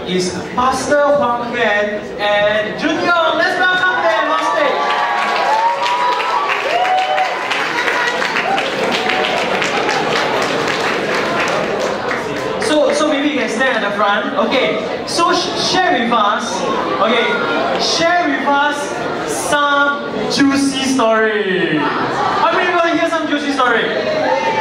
is Pastor Huang Ken and Jun Yong. Let's welcome them on stage. So maybe you can stand at the front. Okay. So share with us. Okay. Share with us some juicy story. How many people hear some juicy story?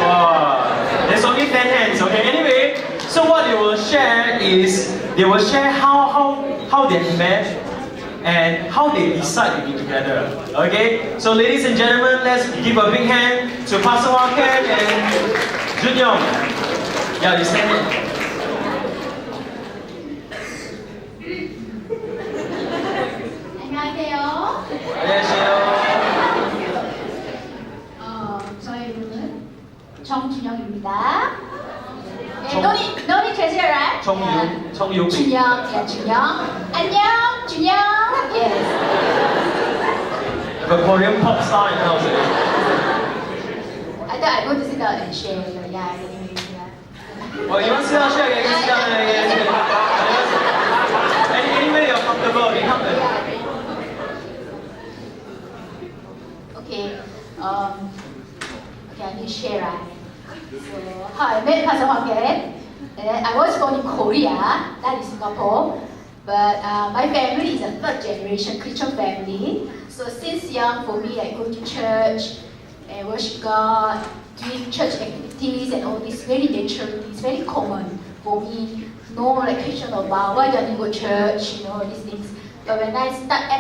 Wow. There's only 10 hands. Okay. Anyway, so what they will share is they will share how they met and how they decide to be together. Okay. So ladies and gentlemen, let's give a big hand to Pastor Huang Ken and Jun Yong. Yeah, you stand in. 저의 이름은 정준영입니다. No need treasure, right? 정유. 준영, yeah, 준영. 안녕, 준영. Yes. The Korean pop star in house. I thought I go to sit down and share. Yeah, anyway, yeah. Oh, you want to sit down, share? You can sit down. Anyway, you're comfortable. Okay, come there. Okay. Okay, I need to share, right? So, how I met Pastor Huang Ken. I was born in Korea, that is Singapore. But my family is a third generation Christian family. So since young, for me, I go to church and worship God, doing church activities and all this very natural. It's very common for me. No like question about why do I need to go to church, these things. But when I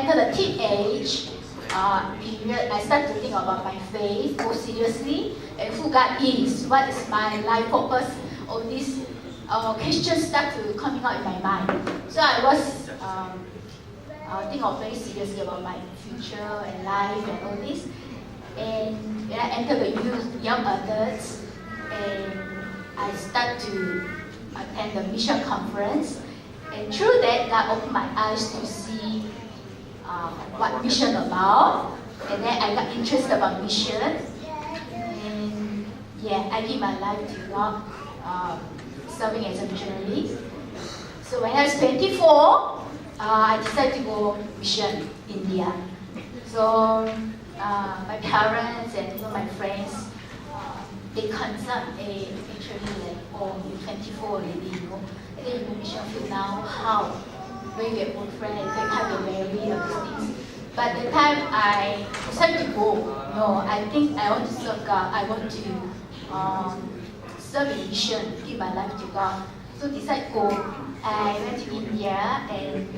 enter the teenage period, I start to think about my faith more seriously and who God is, what is my life purpose. All these questions start to coming out in my mind. So I was think of very seriously about my future and life and all this. And when I enter the young adults, and I start to attend the mission conference, and through that, God opened my eyes to see what mission about, and then I got interested about mission, and yeah, I give my life to God, serving as a missionary. So when I was 24, I decided to go mission India. So my parents and my friends, they concerned, actually like, oh, you're 24 already, and then you mission field now, how? When we have old friends, they have to marry all these things. But the time I decided to go, no, I think I want to serve God. I want to serve in mission, give my life to God. So decided to go. I went to India and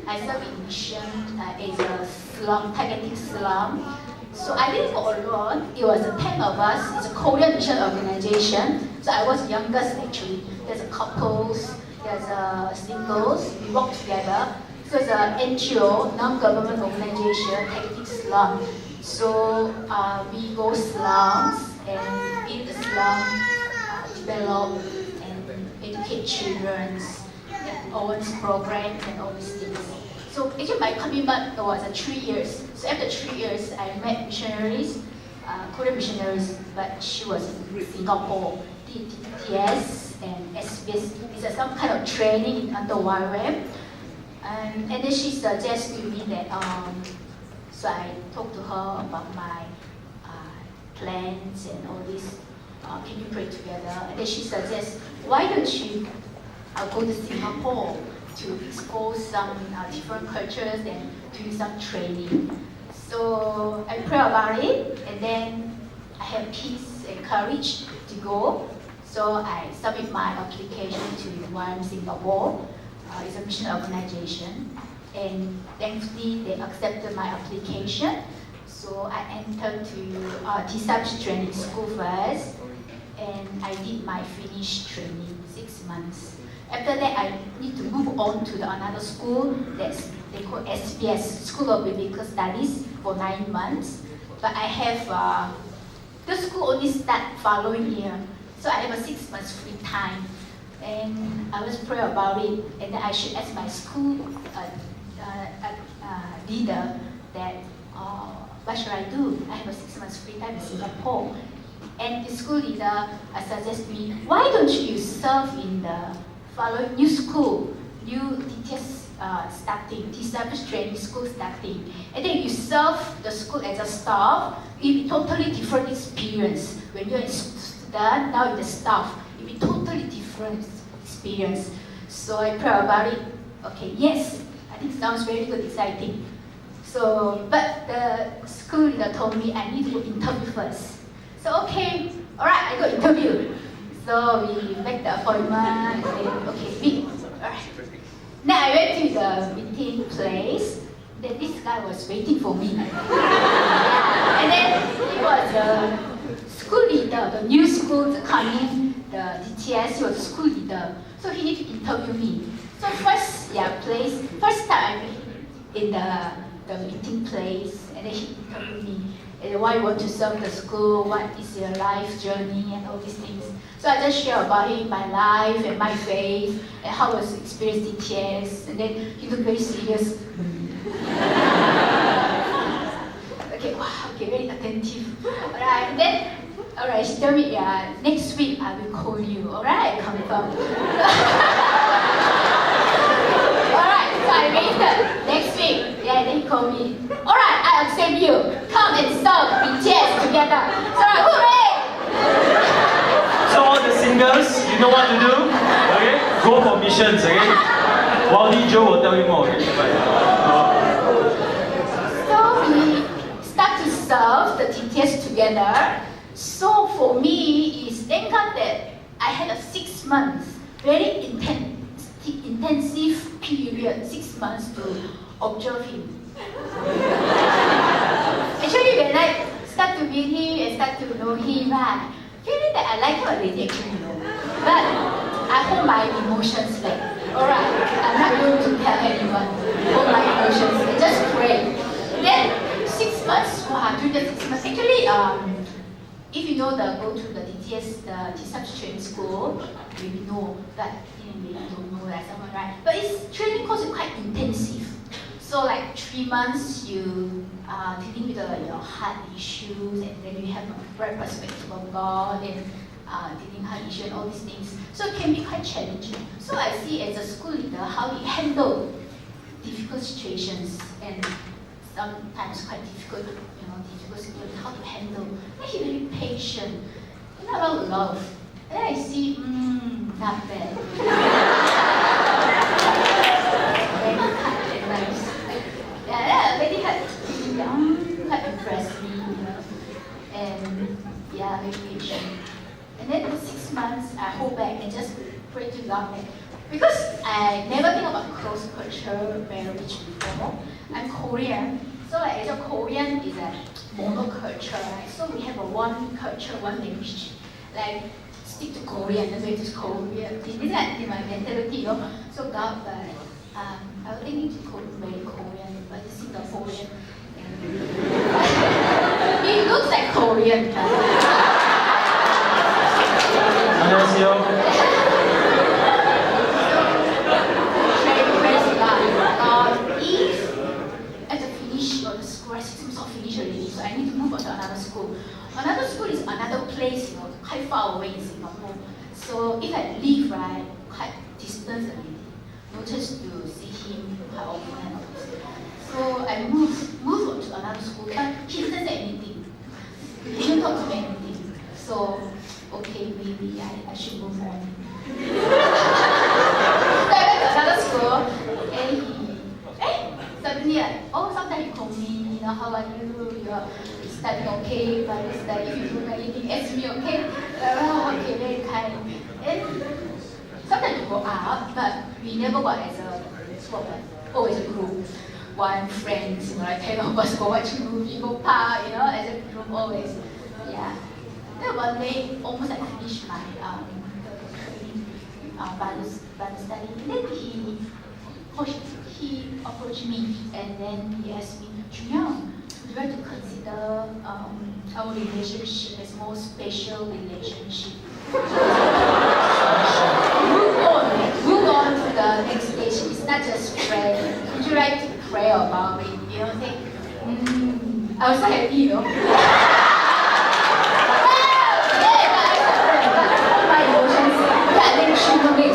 I served in mission as a slum, targeting slum. So I didn't go alone. It was 10 of us. It's a Korean mission organization. So I was youngest actually. There's a couples. There's singles, we work together. So it's an NGO, non-government organization, targeting slum. So we go slums and in the slum, develop and educate children, and owns programs and all these things. So actually my commitment was 3 years. So after 3 years, I met missionaries, Korean missionaries, but she was in Singapore, DTS and SBS. It's some kind of training under YWAM. And then she suggested to me that, so I talked to her about my plans and all this, can you pray together? And then she suggests, why don't you go to Singapore to expose some different cultures and do some training. So I pray about it, and then I have peace and courage to go. So I submit my application to YWAM Singapore. It's a mission organization, and thankfully they accepted my application. So I entered to discipleship training school first, and I did my finished training 6 months. After that, I need to move on to another school that's they call SBS, School of Biblical Studies, for 9 months. But I have the school only start following year, so I have a 6 months free time. And I was pray about it, and then I should ask my school leader that what should I do? I have a 6 months free time in Singapore. And the school leader suggested me, why don't you serve in the following new school, new DTS starting, discipleship training school starting. And then you serve the school as a staff, it'll be totally different experience. When you're a student, now you're the staff, it'll be totally different experience. So I pray about it. Okay, yes, I think it sounds very good, exciting. So, but the school leader told me I need to interview first. So okay, all right, I go interview. So we make the appointment, and then okay, meet. All right. Then I went to the meeting place. Then this guy was waiting for me. And then he was the school leader, the new school coming, the DTS, he was the school leader. So he needed to interview me. So first time in the meeting place, and then he interviewed me. And why you want to serve the school, what is your life journey, and all these things. So I just share about it, my life and my faith, and how I was experiencing DTS. And then he looked very serious. Okay, wow, okay, very attentive. Alright, and then, alright, she told me, yeah, next week I will call you. Alright, confirm. Alright, so I waited. Next week, yeah, then he called me. Alright, I accept you. Come and serve BTS together. So hooray! So all the singles, you know what to do? Okay? Go for missions, okay? Wally Joe will tell you more, okay? So we start to serve the TTS together. So for me, it's thank God that I had a 6 months, very intensive period, 6 months to observe him. Actually, when I start to meet him and start to know him, right, feeling that I like him already, actually, but I hold my emotions back. Alright, I'm not going to tell anyone. Hold my emotions and just pray. Then 6 months, wow, during the 6 months, actually, if you know go to the DTS, the discipleship training school, you know that maybe you don't know that someone, right? But it's training course is quite intensive. So like 3 months, you are dealing with your heart issues, and then you have a right perspective of God, and dealing heart issues and all these things. So it can be quite challenging. So I see as a school leader how he handled difficult situations, and sometimes quite difficult, difficult situations, how to handle. And he very patient, and a lot of love. And I see, not bad. Very hard and nice. Yeah, very hard. Quite impressed me, and yeah, very patient. And then for 6 months, I hold back and just pray to God. Because I never think about close culture marriage before. I'm Korean, so like as a Korean is a monoculture, right? So we have a one culture, one language. Like stick to Korean, that's why it's Korean. This is my mentality, So God, but I was thinking to marry Korean, but it's Singaporean. It looks like Korean. 안녕하세요. Praise God. If at the finish of the school, I seems to finish already, so I need to move on to another school. Another school is another place, quite far away in Singapore. So if I leave, right, quite distant already, no chance to see him quite often. So I move on to another school, but he doesn't say anything. He didn't talk to me anything. So okay, maybe I should move on. So I went to another school, and suddenly sometimes you call me, how are you? You're studying okay, but if you do anything, ask me, okay? Okay, very kind. And sometimes we go out, but we never go as a squad, always a group. One friends, like 10 of us go watch movie, go park, as a group always. Yeah. Then one day, almost I finished my Bible study. And then he approached me, and then he asked me, Junyoung, would you like to consider our relationship as more special relationship? Move on to the next stage. It's not just pray. Would you like to pray about it? Think, I was happy, My emotions, that didn't shoot me.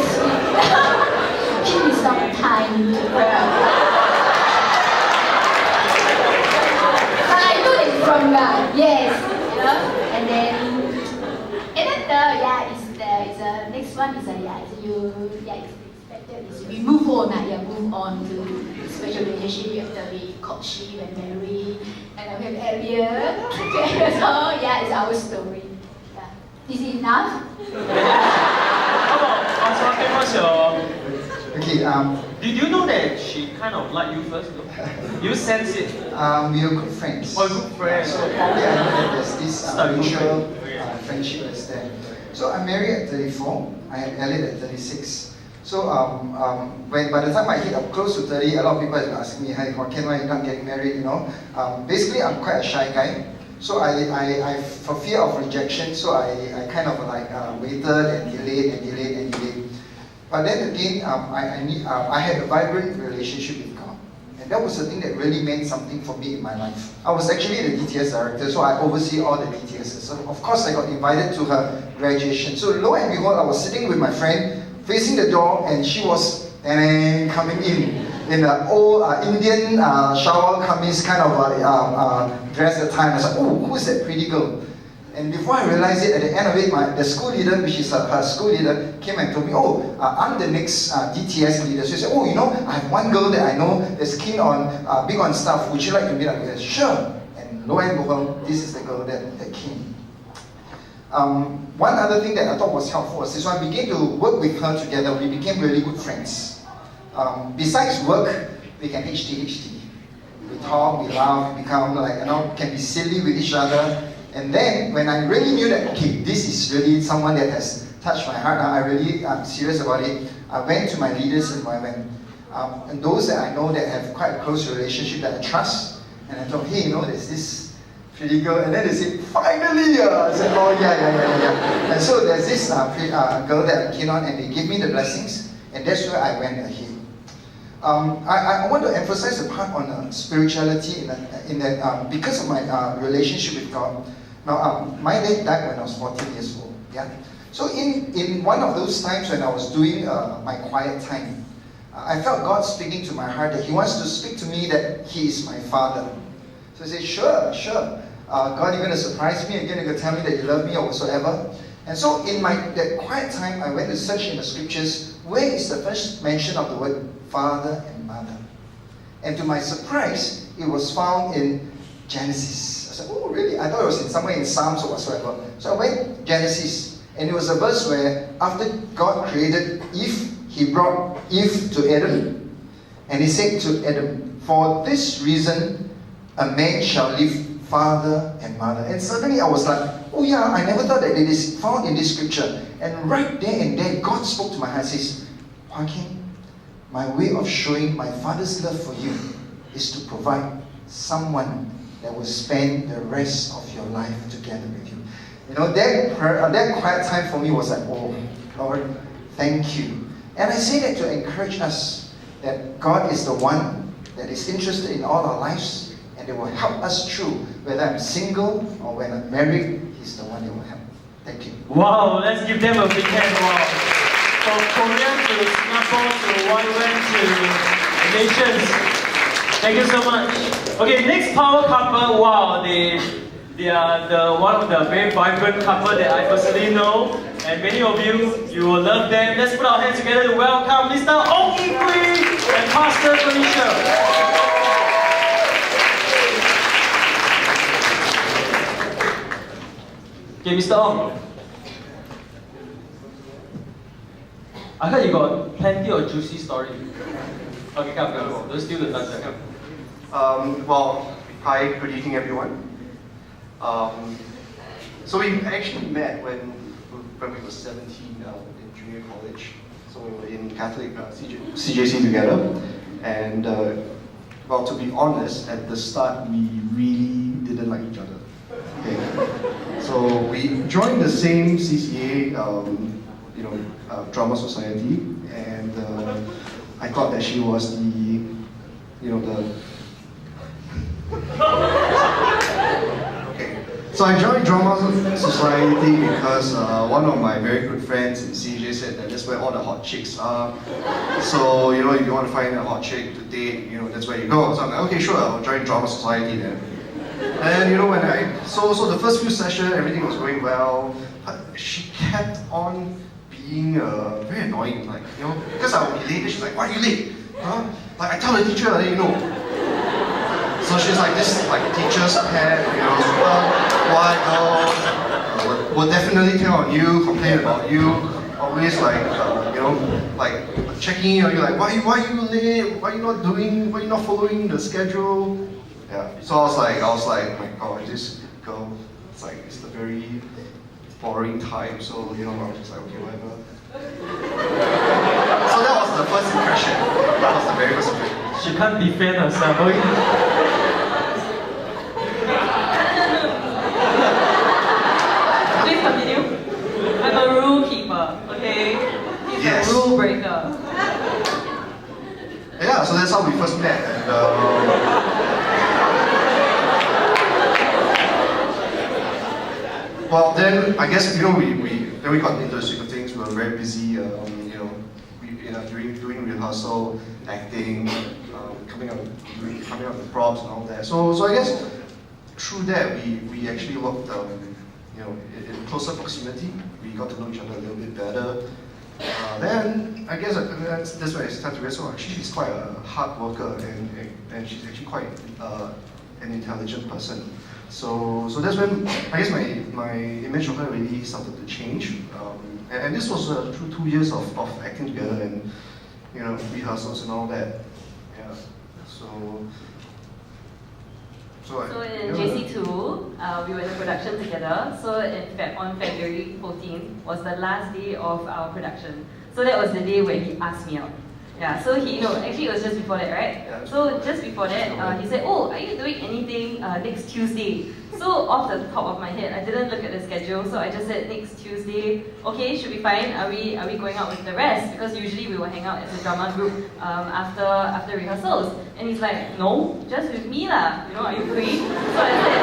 yeah, so it's expected is we move on, move on to special relationship. You have to be courtship and marry, and we have earlier. So yeah, it's our story. Yeah. Is it enough? What's your... Okay, Did you know that she kind of liked you first though? You sense it? we are good friends. Oh, good friends. So probably I know that there's this mutual friendship that's there. So I'm married at 34, I had Elliot at 36. So when by the time I hit up close to 30, a lot of people have been asking me, hey, why are you not getting married, you know? Basically, I'm quite a shy guy. So I for fear of rejection, so I kind of like waited and delayed. But then again, I had a vibrant relationship with God. And that was the thing that really meant something for me in my life. I was actually the DTS director, so I oversee all the DTSs. So of course I got invited to her graduation. So lo and behold, I was sitting with my friend, facing the door, and she was coming in the old Indian shower kameez kind of dress at the time. I was like, oh, who's that pretty girl? And before I realized it, at the end of it, the school leader, which is her school leader, came and told me, oh, I'm the next DTS leader. So she said, oh, you know, I have one girl that I know that's keen on, big on stuff. Would you like to meet up with her? Sure. And lo and behold, this is the girl that came. One other thing that I thought was helpful was this. So I began to work with her together. We became really good friends. Besides work, we can HT. We talk, we laugh, we become like, can be silly with each other. And then when I really knew that, okay, this is really someone that has touched my heart, now I'm serious about it, I went to my leaders in environment. And those that I know that have quite a close relationship that I trust, and I thought, hey, there's this pretty girl, and then they said, finally! I said, oh yeah. And so there's this girl that I'm keen on, and they give me the blessings, and that's where I went ahead. I want to emphasize the part on spirituality in that because of my relationship with God. Now, my dad died when I was 14 years old. Yeah. So in one of those times when I was doing my quiet time, I felt God speaking to my heart that He wants to speak to me that He is my Father. So I said, sure. God, you're going to surprise me. You're going to tell me that you love me or whatsoever. And so in that quiet time, I went to search in the scriptures, where is the first mention of the word father and mother? And to my surprise, it was found in Genesis. I said, oh really? I thought it was somewhere in Psalms or whatsoever. So I went Genesis, and it was a verse where after God created Eve, He brought Eve to Adam. And He said to Adam, for this reason, a man shall leave father and mother. And suddenly I was like, oh yeah, I never thought that it is found in this scripture. And right there and then, God spoke to my heart and says, Joaquin, my way of showing my Father's love for you is to provide someone that will spend the rest of your life together with you. That quiet time for me was like, oh, Lord, thank you. And I say that to encourage us that God is the one that is interested in all our lives, and they will help us through. Whether I'm single or when I'm married, He's the one that will help. Thank you. Wow, let's give them a big hand. Wow. From Korea to Singapore to Wonderland to the nations. Thank you so much. Okay, next power couple. Wow, they are one of the very vibrant couple that I personally know, and many of you will love them. Let's put our hands together to welcome Mr. Ong Yi and Pastor Felicia. Okay, Mr. Ong. I heard you got plenty of juicy story. Okay, come. Don't steal the thunder. Come. Well, hi, good evening, everyone. So we actually met when we were 17 in junior college. So we were in Catholic CJC together. And well, to be honest, at the start, we really didn't like each other. Okay. So we joined the same CCA, drama society, and I thought that she was the okay. So I joined drama society because one of my very good friends in CJ said that that's where all the hot chicks are. So if you want to find a hot chick to date, that's where you go. So I'm like, okay, sure, I'll join drama society then. And so the first few sessions, everything was going well, but she kept on being very annoying, like, you know, because I would be late, and she's like, why are you late? Huh? Like, I tell the teacher, then you know. So she's like this, like, teacher's pet, you know, super white girl, will definitely tell on you, complain about you, always like, you know, like, checking in on you, like, why are you late? Why are you not following the schedule? Yeah, so I was like, oh my god, this girl, it's like, it's the very boring type, so, you know, I was just like, okay, whatever. So that was the first impression. That was the very first impression. She can't defend herself. Okay? Please continue. I'm a rule keeper, okay? He's Yes. a rule breaker. Yeah, so that's how we first met, and well, then I guess, you know, we got into the swing of things. We were very busy, you know, doing rehearsal, acting, coming up with props and all that. So I guess through that we actually worked, you know, in closer proximity. We got to know each other a little bit better. Then I guess that's where I started to realize, oh, actually she's quite a hard worker, and she's actually quite an intelligent person. So that's when I guess my image of her really started to change. And this was through 2 years of acting together and, you know, rehearsals and all that. Yeah. So in JC2, we were in production together. So on February 14th was the last day of our production. So that was the day when he asked me out. Yeah, so actually it was just before that, right? Yeah. So just before that, he said, oh, are you doing anything next Tuesday? So off the top of my head, I didn't look at the schedule, so I just said next Tuesday, okay, should be fine. Are we going out with the rest? Because usually we will hang out as a drama group after rehearsals. And he's like, no, just with me lah. You know, are you free? So I said,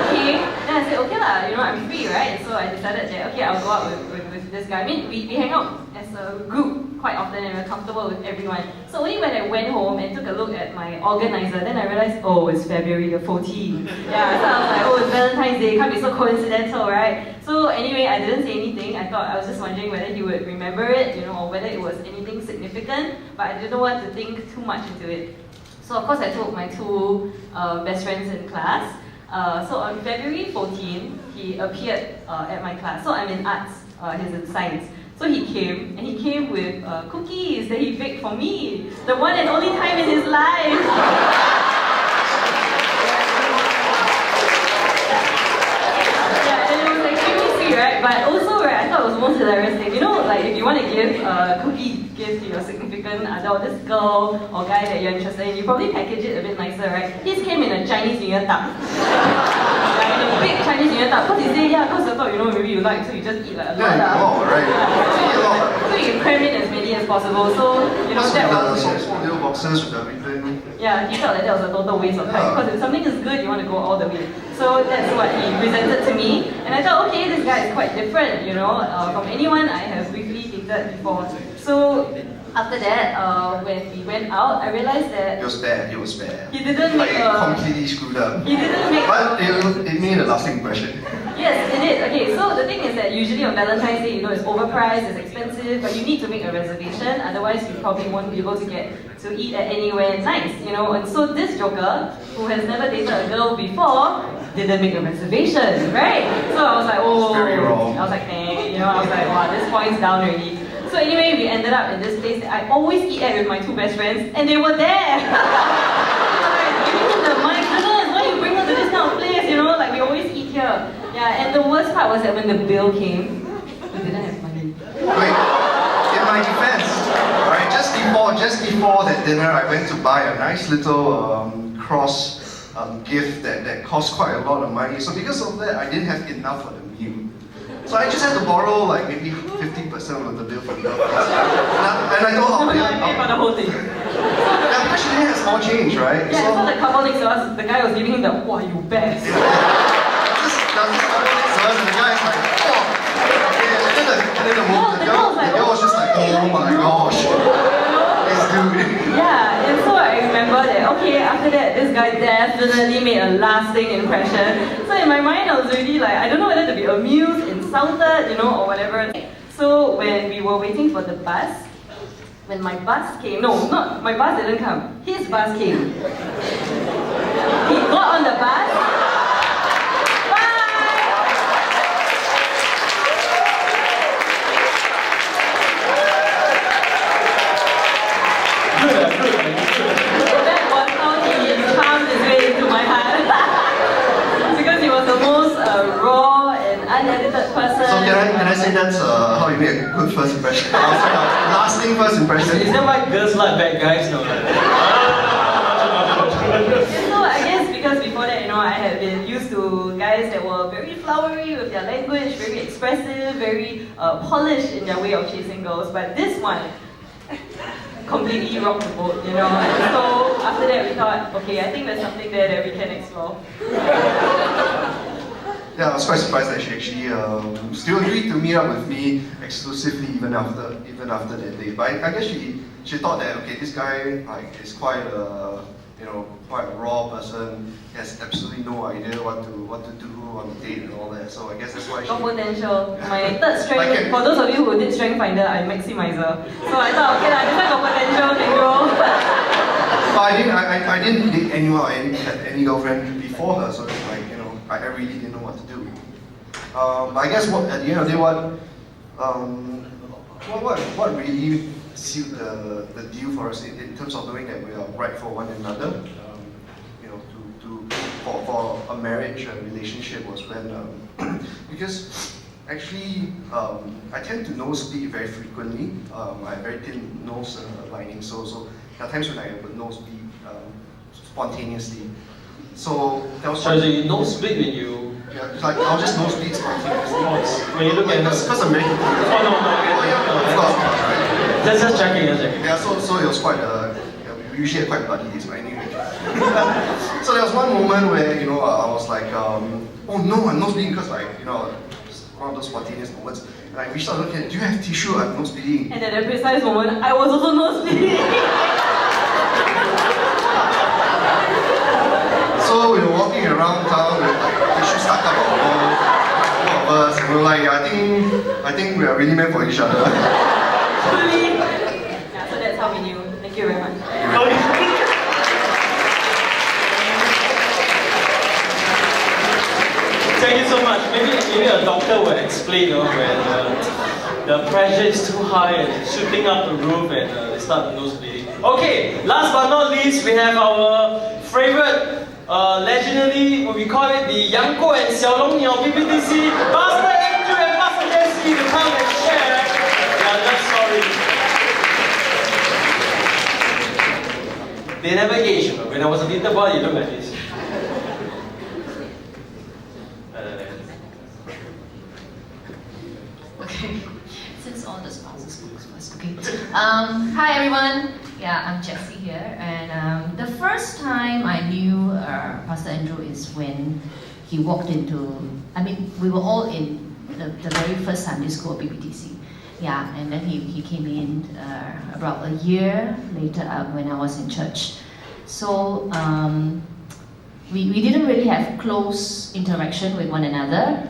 okay. Then I said, okay lah. You know, I'm free, right? So I decided that okay, I'll go out with this guy. I mean, we hang out as a group quite often, and we're comfortable with everyone. So only when I went home and took a look at my organizer, then I realized, oh, it's February the 14th. Yeah, so I was like, oh, it's Valentine's Day, can't be so coincidental, right? So anyway, I didn't say anything. I was just wondering whether he would remember it, you know, or whether it was anything significant, but I didn't want to think too much into it. So of course I told my two best friends in class. So on February 14th, he appeared at my class. So I'm in arts, he's in science. So he came with cookies that he baked for me. The one and only time in his life. Yeah, and it was extremely sweet, right? But also, right, I thought it was the most hilarious thing. You know, like if you want to give a cookie gift to your significant other, or this girl or guy that you're interested in, you probably package it a bit nicer, right? His came in a Chinese New Year tub. Like in a big Chinese New Year tub. Because he said, yeah, because I thought, you know, maybe you like, so you just eat like a lot. Right. So you can cram in as many as possible. So, you know, that was... small little boxes with everything. Yeah, he felt like that was a total waste of time. Because if something is good, you want to go all the way. So that's what he presented to me. And I thought, okay, this guy is quite different, you know, from anyone I have briefly dated before. So after that, when we went out, I realized that... It was bad. He didn't make completely screwed up. He didn't make But it made a lasting impression. Yes, it did. Okay, so the thing is that usually on Valentine's Day, you know, it's overpriced, it's expensive, but you need to make a reservation, otherwise you probably won't be able to get to eat at anywhere nice, you know. And so this joker, who has never dated a girl before, didn't make a reservation, right? So I was like, oh, very wrong. I was like, eh, you know, I was like, wow, this point's down already. So anyway, we ended up in this place that I always eat at with my two best friends, and they were there. My goodness, why you bring us to this kind of place, you know, like we always eat here. Yeah, and the worst part was that when the bill came, we didn't have money. Wait, in my defense, right, just before that dinner, I went to buy a nice little cross gift that cost quite a lot of money. So because of that, I didn't have enough for the meal. So I just had to borrow like maybe 50% of the bill from the office. And I told her, I paid for the whole thing. yeah, because she didn't have small change, right? Yeah, so the couple next to us, the guy was giving him the, wow, you best. And the guy's like, oh! And then the girl was just like, oh my gosh. This dude. Yeah, and so I remember that, okay, after that, this guy definitely made a lasting impression. So in my mind, I was really like, I don't know whether to be amused, insulted, you know, or whatever. So when we were waiting for the bus, when my bus came, no, not my bus didn't come. His bus came. He got on the bus. That was how he charmed his way into my heart. Because he was the most raw and unedited person. So can I say that's how you make a good first impression? Lasting first impression. Is that why girls like bad guys? No. So I guess because before that, I had been used to guys that were very flowery with their language, very expressive, very polished in their way of chasing girls. But this one completely rocked the boat, And so after that, we thought, okay, I think there's something there that we can explore. Yeah, I was quite surprised that she actually still agreed to meet up with me exclusively even after that day. But I guess she thought that okay, this guy is quite quite a raw person. He has absolutely no idea what to do on the date and all that. So I guess that's why she got potential. My third strength, for those of you who did Strength Finder, I'm maximizer. So I thought, okay, this one got potential, can grow. But I didn't date anyone or had any girlfriend before her, so it's like, I really didn't know what to do. I guess at the end of the day, what really sealed the deal for us in terms of knowing that we are right for one another, for a marriage and relationship was when, because actually I tend to nosebleed very frequently. I have very thin nose lining, so there are times when I would nosebleed spontaneously. So there was so you nosebleed when you... Yeah, like I'll just nosebleed spontaneously. When you look at... Because I'm very... Oh no, of course, right? Just checking. Yeah, so it was quite we usually had quite bloody days, but anyway. So there was one moment where, I was like, oh no, I'm nosebleeding because one of those spontaneous moments. And I reached out and looked, do you have tissue? I'm nosebleeding. And at that precise moment, I was also nosebleeding. So we were walking around town with tissue stuck up on the wall, two of us, and we were like, I think we are really meant for each other. Truly. Yeah, so that's how we knew. Thank you very much. Thank you so much. Maybe a doctor will explain when the pressure is too high and shooting up the roof and they start nosebleeding. Okay, last but not least, we have our favorite, legendary, we call it the Yang Guo and Xiao Long Niao Bbtc, Pastor Andrew and Pastor Jesse to come and share their love story. They never age, but when I was a little boy, you look like this. Okay, since all the spouses goes first, okay. Hi everyone, I'm Jessie here, and the first time I knew Pastor Andrew is when he walked into, we were all in the very first Sunday school of Bbtc, and then he came in about a year later when I was in church. So we didn't really have close interaction with one another.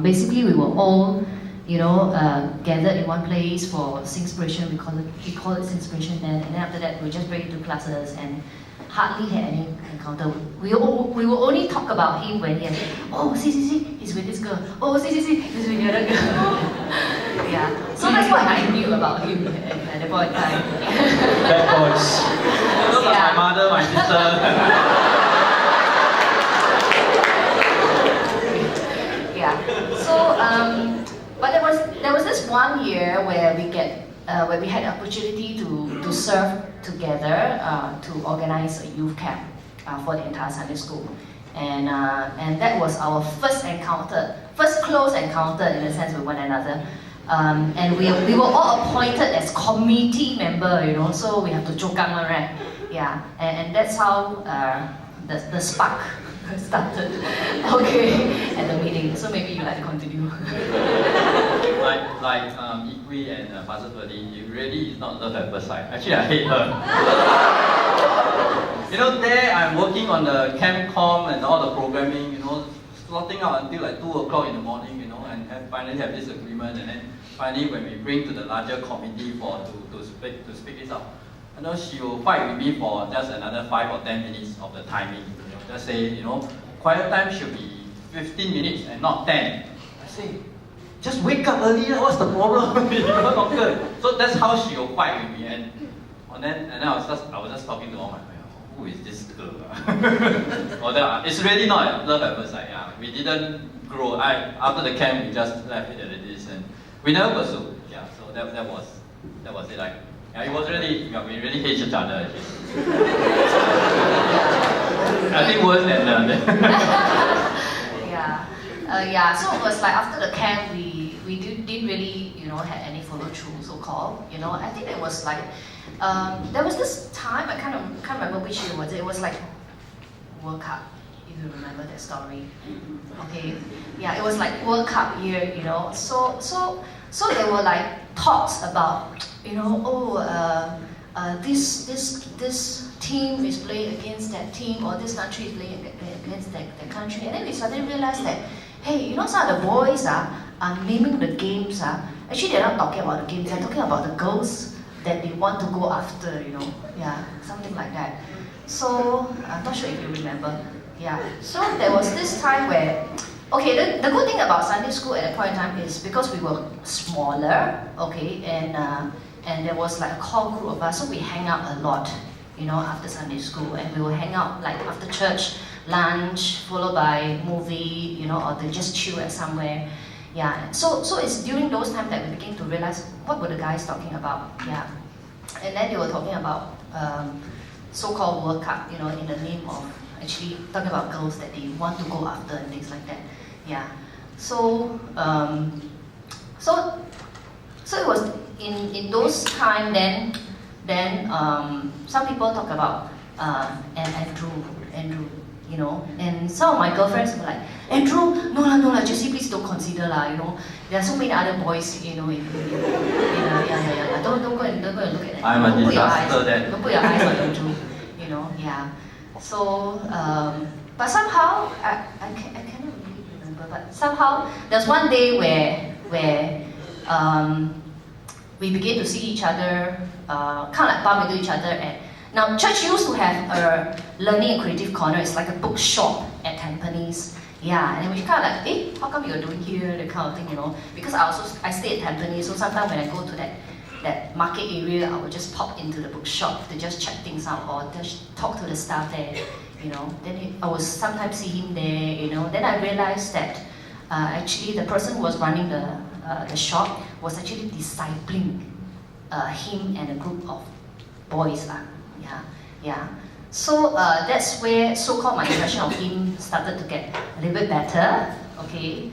Basically, we were all gathered in one place for Singspiration. We call it Singspiration then, and then after that we just break into classes and hardly had any encounter. We will only talk about him when he has, see, he's with this girl. See, he's with the other girl. So that's what I knew about him at the point in time. Bad boys. Those are my mother, my sister. But there was this one year where we had the opportunity to serve together to organize a youth camp for the entire Sunday school, and that was our first close encounter in a sense with one another. And we were all appointed as committee member, so we have to jokang, right? And that's how the spark started. Okay, at the meeting. So maybe you like to continue. Like Ikui and Pastor Ferdy, it really is not love at first sight. Actually, I hate her. There I'm working on the camp com and all the programming, slotting out until like 2 o'clock in the morning, and finally have this agreement, and then finally when we bring to the larger committee to speak this out, she will fight with me for just another 5 or 10 minutes of the timing. Just say, quiet time should be 15 minutes and not 10. I say, just wake up earlier, what's the problem? Longer. So that's how she will fight with me. And then I was just talking to all my friends, who is this girl? It's really not love at first sight. Yeah. We didn't grow. After the camp, we just left it as it is, and we never pursued. Yeah, so that was it. It was really, we really hate each other. Actually. I think worse than yeah. So it was like after the camp, we didn't really had any follow through, so called. I think it was like there was this time, I can't remember which year was it. It was like World Cup, if you remember that story. Okay, yeah, it was like World Cup year, So there were like talks about, this team is playing against that team, or this country is playing against that country, and then we suddenly realized that, hey, some of the boys are naming the games. Actually, they're not talking about the games. They're talking about the girls that they want to go after, yeah, something like that. So I'm not sure if you remember. Yeah. So there was this time where, okay, the good thing about Sunday school at that point in time is because we were smaller, okay, and there was like a core group of us, so we hang out a lot, after Sunday school, and we will hang out like after church, lunch, followed by movie, or they just chill at somewhere. Yeah, so it's during those times that we begin to realize what were the guys talking about. Yeah, and then they were talking about so-called World Cup, in the name of actually talking about girls that they want to go after and things like that. Yeah, so it was in those times then some people talk about Andrew. And some of my girlfriends were like, Andrew, no lah, Jessie, please don't consider lah, there are so many other boys, don't go and look at them. I'm a disaster then. Don't put your eyes on Andrew, yeah. So, but somehow, I cannot really remember, but somehow, there's one day where we began to see each other, kind of like bump into each other now, church used to have a learning and creative corner. It's like a bookshop at Tampines. Yeah, and we kind of like, how come you're doing here, that kind of thing, Because I stay at Tampines, so sometimes when I go to that market area, I would just pop into the bookshop to just check things out or just talk to the staff there, Then I would sometimes see him there, Then I realized that actually the person who was running the shop was actually discipling him and a group of boys. Yeah. So that's where so-called my impression of him started to get a little bit better. Okay.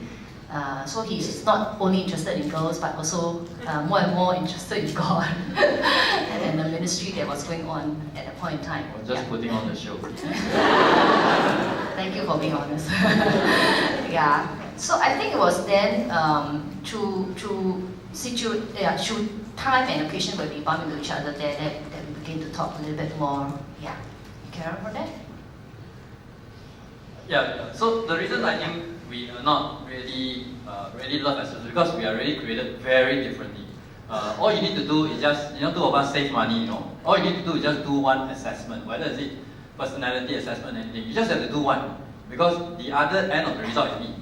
So he's not only interested in girls, but also more and more interested in God and the ministry that was going on at that point in time. Just putting on the show. Thank you for being honest. Yeah. So I think it was then through time and occasion where we bump into each other that we begin to talk a little bit more. Yeah. You care for that? Yeah. So the reason I think we are not really love as because we are really created very differently. All you need to do is just, two of us save money, All you need to do is just do one assessment, whether it's it personality assessment or anything. You just have to do one, because the other end of the result is me.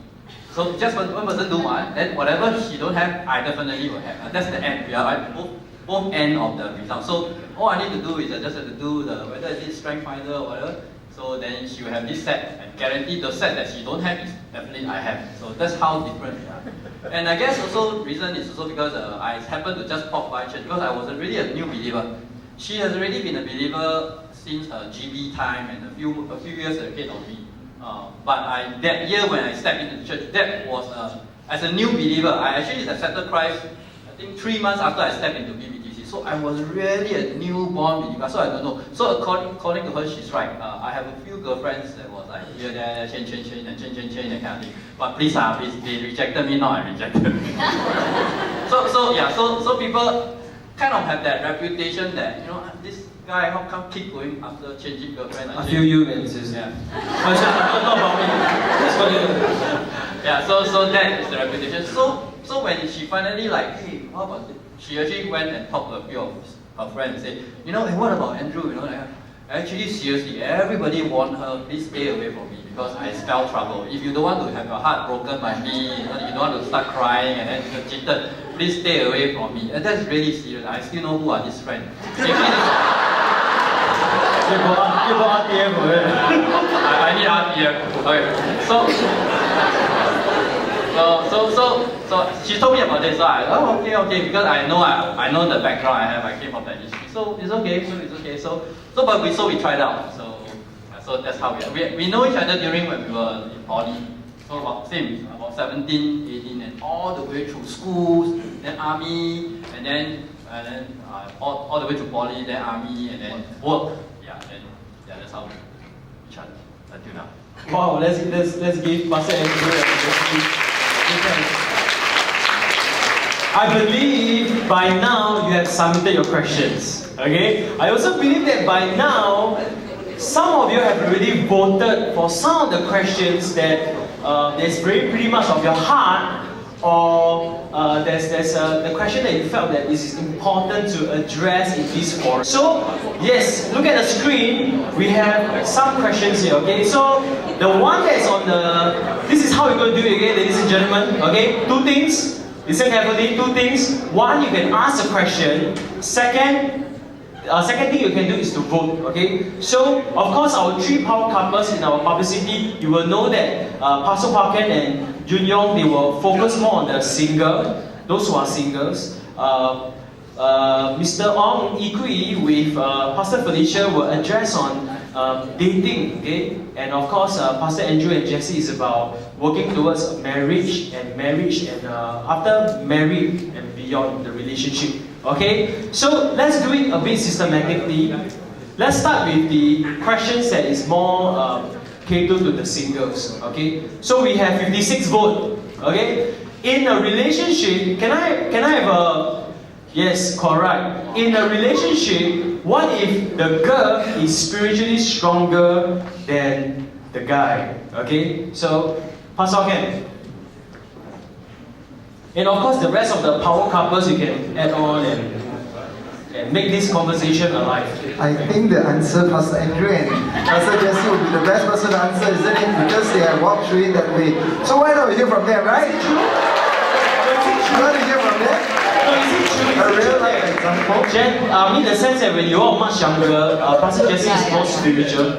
So just one person do one, then whatever she don't have, I definitely will have. That's the end. We are at both end of the result. So all I need to do is I just have to do whether it's strength finder or whatever. So then she will have this set, and guarantee the set that she don't have is definitely I have. So that's how different we are. And I guess also reason is also because I happened to just pop by church because I was really a new believer. She has already been a believer since GB time and a few years ahead of me. But that year when I stepped into the church, that was as a new believer. I actually accepted Christ, I think 3 months after I stepped into Bbtc. So I was really a newborn believer. So I don't know. So according to her, she's right. I have a few girlfriends that was like here, there, change, that kind of thing. But please, they rejected me. Now I rejected. So people kind of have that reputation that this guy how come keep going after changing girlfriend. I feel you, man. Yeah. Yeah. So that is the reputation. So when she finally like, hey, how about it? She actually went and talked to a few of her friends and said, you know, what about Andrew? You know, actually, seriously, everybody warned her, please stay away from me because I spell trouble. If you don't want to have your heart broken by me, you don't want to start crying and then you get cheated, please stay away from me. And that's really serious. I still know who are these friends. You got RTM for it. I need RTM. Okay, so she told me about this. So okay, because I know the background I have. I came from that history, so it's okay. So we tried out. So that's how we know each other during when we were in poly. So about 17, 18, and all the way through schools, then army, and then all the way to poly, then army, and then work. Yeah, that's how we each other until now. Wow, let's give Pastor Andrew and I believe by now you have submitted your questions. Okay? I also believe that by now some of you have already voted for some of the questions that there's pretty much of your heart, or there's the question that you felt that is important to address in this forum. So yes, look at the screen. We have some questions here. Okay, so the one that's on this is how we're going to do it again, ladies and gentlemen. Okay, two things. Listen carefully. Two things. One, you can ask a question. Second thing you can do is to vote, okay? So, of course, our three power couples in our publicity, you will know that Pastor Parken and Jun Yong, they will focus more on the single, those who are singles. Mr. Ong Ikui with Pastor Felicia will address on dating, okay? And of course, Pastor Andrew and Jesse is about working towards marriage and after married and beyond the relationship. Okay, so let's do it a bit systematically. Let's start with the questions that is more catered to the singles. Okay, so we have 56 votes. Okay, in a relationship, can I have a yes? Correct. In a relationship, what if the girl is spiritually stronger than the guy? Okay, so Pastor Ken. And of course, the rest of the power couples you can add on and make this conversation alive. I think the answer, Pastor Andrew and Pastor Jesse will be the best person to answer, isn't it? Because they have walked through it that way. So why not we hear from them, right? You want to hear from them? A real life example. Jen, in the sense that when you are much younger, Pastor Jesse is more spiritual.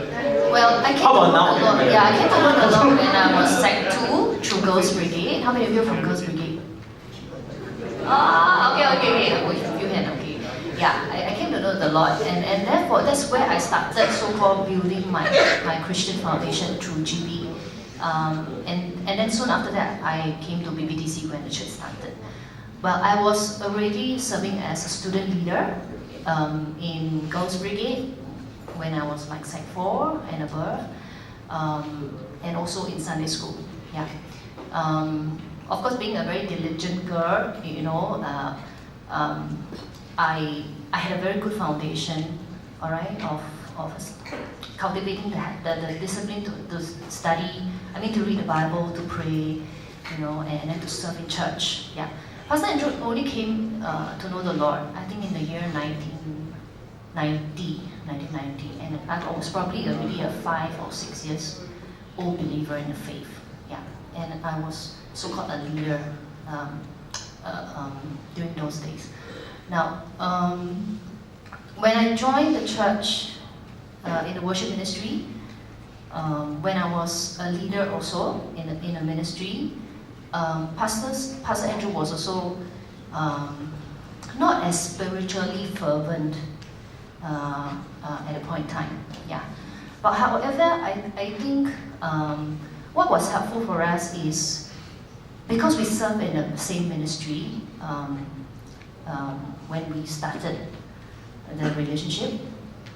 Well, I came to learn a lot. Yeah, I came to learn a lot when I was Sec 2 through Girls Brigade. How many of you are from Girls Brigade? Okay. You had, okay. Yeah, I came to know a lot, and therefore that's where I started so-called building my Christian foundation through GB. And then soon after that, I came to Bbtc when the church started. Well, I was already serving as a student leader in Girls Brigade when I was like Sec 4 and above, and also in Sunday school. Yeah. Of course, being a very diligent girl, you know, I had a very good foundation, all right, of cultivating the discipline to study. I mean, to read the Bible, to pray, you know, and then to serve in church. Yeah. Pastor Andrew only came to know the Lord, I think, in the year 1990, and I was probably already a 5 or 6 years old believer in the faith. Yeah, and I was so-called a leader during those days. Now, when I joined the church in the worship ministry, when I was a leader also in a ministry, Pastor Andrew was also not as spiritually fervent at a point in time. Yeah, but however, I think what was helpful for us is because we served in the same ministry when we started the relationship,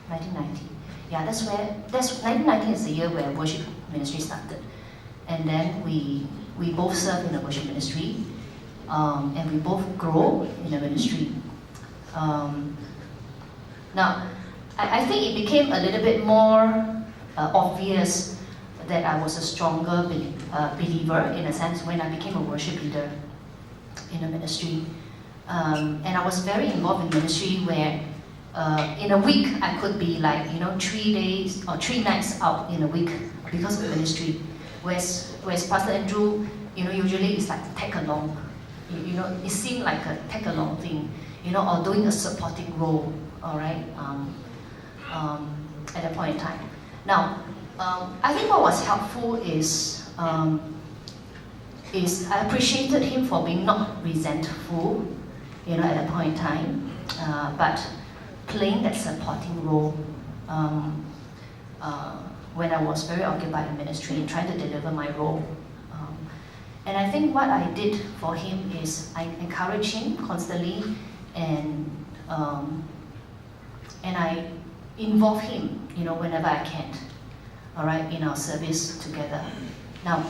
1990. Yeah, 1990 is the year where worship ministry started, and then we both serve in the worship ministry, and we both grow in the ministry. Now, I think it became a little bit more obvious that I was a stronger believer in a sense when I became a worship leader in the ministry. And I was very involved in ministry where in a week I could be like 3 days or 3 nights out in a week because of ministry. Whereas Pastor Andrew, usually it's like tag along. It seemed like a tag along thing, or doing a supporting role. All right, at that point in time. Now, I think what was helpful is I appreciated him for being not resentful, at that point in time, but playing that supporting role when I was very occupied in ministry and trying to deliver my role. And I think what I did for him is I encouraged him constantly, and I involve him, whenever I can, all right, in our service together. Now,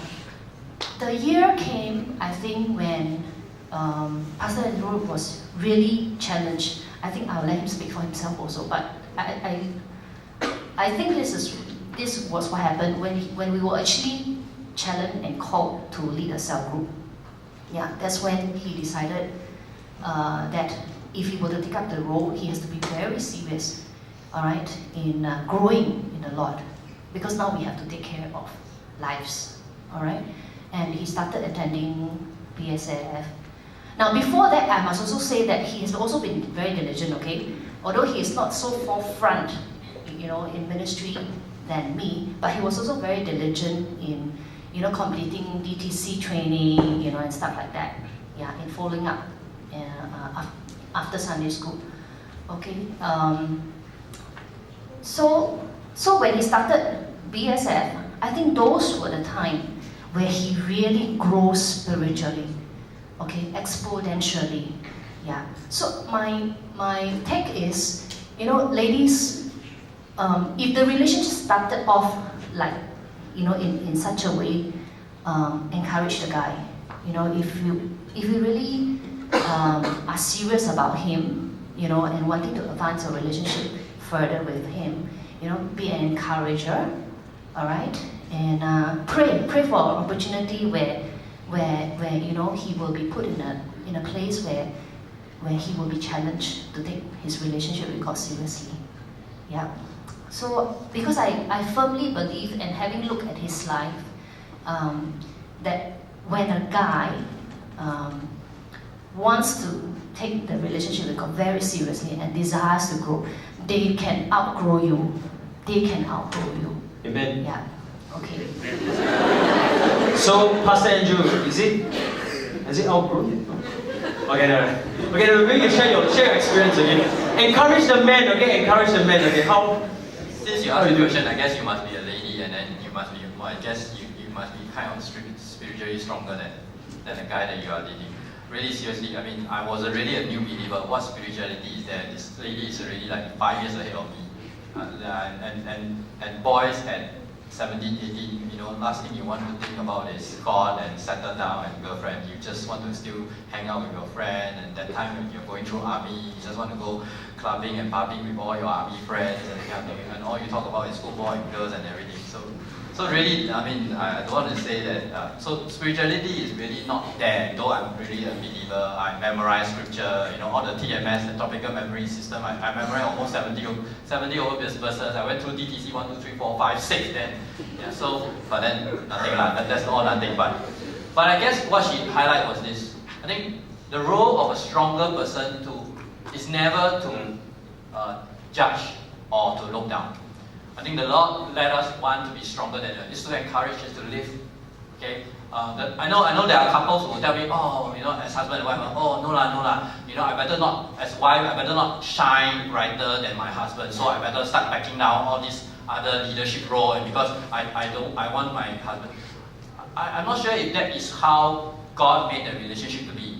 the year came, I think, when Pastor Andrew was really challenged. I think I'll let him speak for himself also, but I think this was what happened when we were actually challenged and called to lead a cell group. Yeah, that's when he decided that if he were to take up the role, he has to be very serious, all right, in growing in the Lord, because now we have to take care of lives, all right. And he started attending BSF. Now, before that, I must also say that he has also been very diligent, okay? Although he is not so forefront, in ministry than me, but he was also very diligent in, completing Bbtc training, and stuff like that. Yeah, in following up after Sunday school. Okay. So when he started BSF, I think those were the time where he really grows spiritually, okay, exponentially. Yeah. So my take is, ladies, if the relationship started off like, in such a way, encourage the guy. If you really are serious about him, and wanting to advance a relationship further with him, be an encourager, all right, and pray for an opportunity where he will be put in a place where he will be challenged to take his relationship with God seriously. Yeah. So because I firmly believe, and having looked at his life, that when a guy wants to take the relationship with God very seriously and desires to grow, they can outgrow you. Amen. Yeah. Okay. So, Pastor Andrew, has it outgrown? Okay, no. Okay, maybe you share your experience again. Encourage the men, okay? How? Since you asked the question, I guess you must be a lady, and then you must be, I guess you must be kind of spiritually stronger than the guy that you are leading. Really seriously, I mean, I was really a new believer. What spirituality is there? This lady is already like 5 years ahead of me. And boys at 17, 18, last thing you want to think about is God and settle down and girlfriend. You just want to still hang out with your friend, and that time when you're going through army, you just want to go clubbing and partying with all your army friends and that kind of thing. And all you talk about is football and girls and everything. So really, I mean, I don't want to say that, so spirituality is really not there, though I'm really a believer. I memorize scripture, all the TMS, the topical memory system, I memorized almost 70 over verses. I went through DTC 1, 2, 3, 4, 5, 6 then. Yeah, so, but then nothing like that's all nothing. But I guess what she highlighted was this. I think the role of a stronger person is never to judge or to look down. I think the Lord let us want to be stronger than us, is to encourage us to live. Okay, I know there are couples who will tell me, as husband and wife, no lah, I better not, as wife, I better not shine brighter than my husband, so I better start backing down all these other leadership role, and because I want my husband. I'm not sure if that is how God made the relationship to be.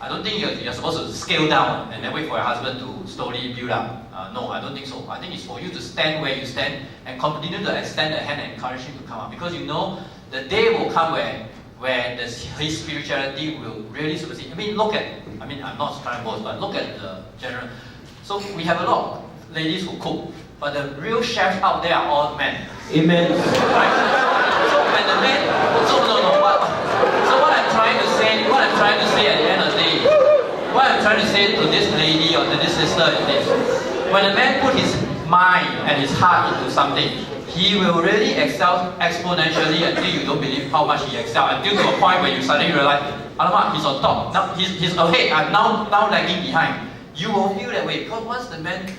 I don't think you're supposed to scale down and then wait for your husband to slowly build up. No, I don't think so. I think it's for you to stand where you stand and continue to extend the hand and encourage him to come up. Because the day will come where his spirituality will really supersede. I'm not trying to boast, but look at the general. So we have a lot of ladies who cook, but the real chefs out there are all men. Amen. Right? So when the men, so what I'm trying to say at the end of the day, what I'm trying to say to this lady or to this sister is this. When a man put his mind and his heart into something, he will really excel exponentially until you don't believe how much he excels. Until to a point where you suddenly realize, alamak, he's on top. Now he's ahead. I'm now lagging behind. You will feel that way because once the man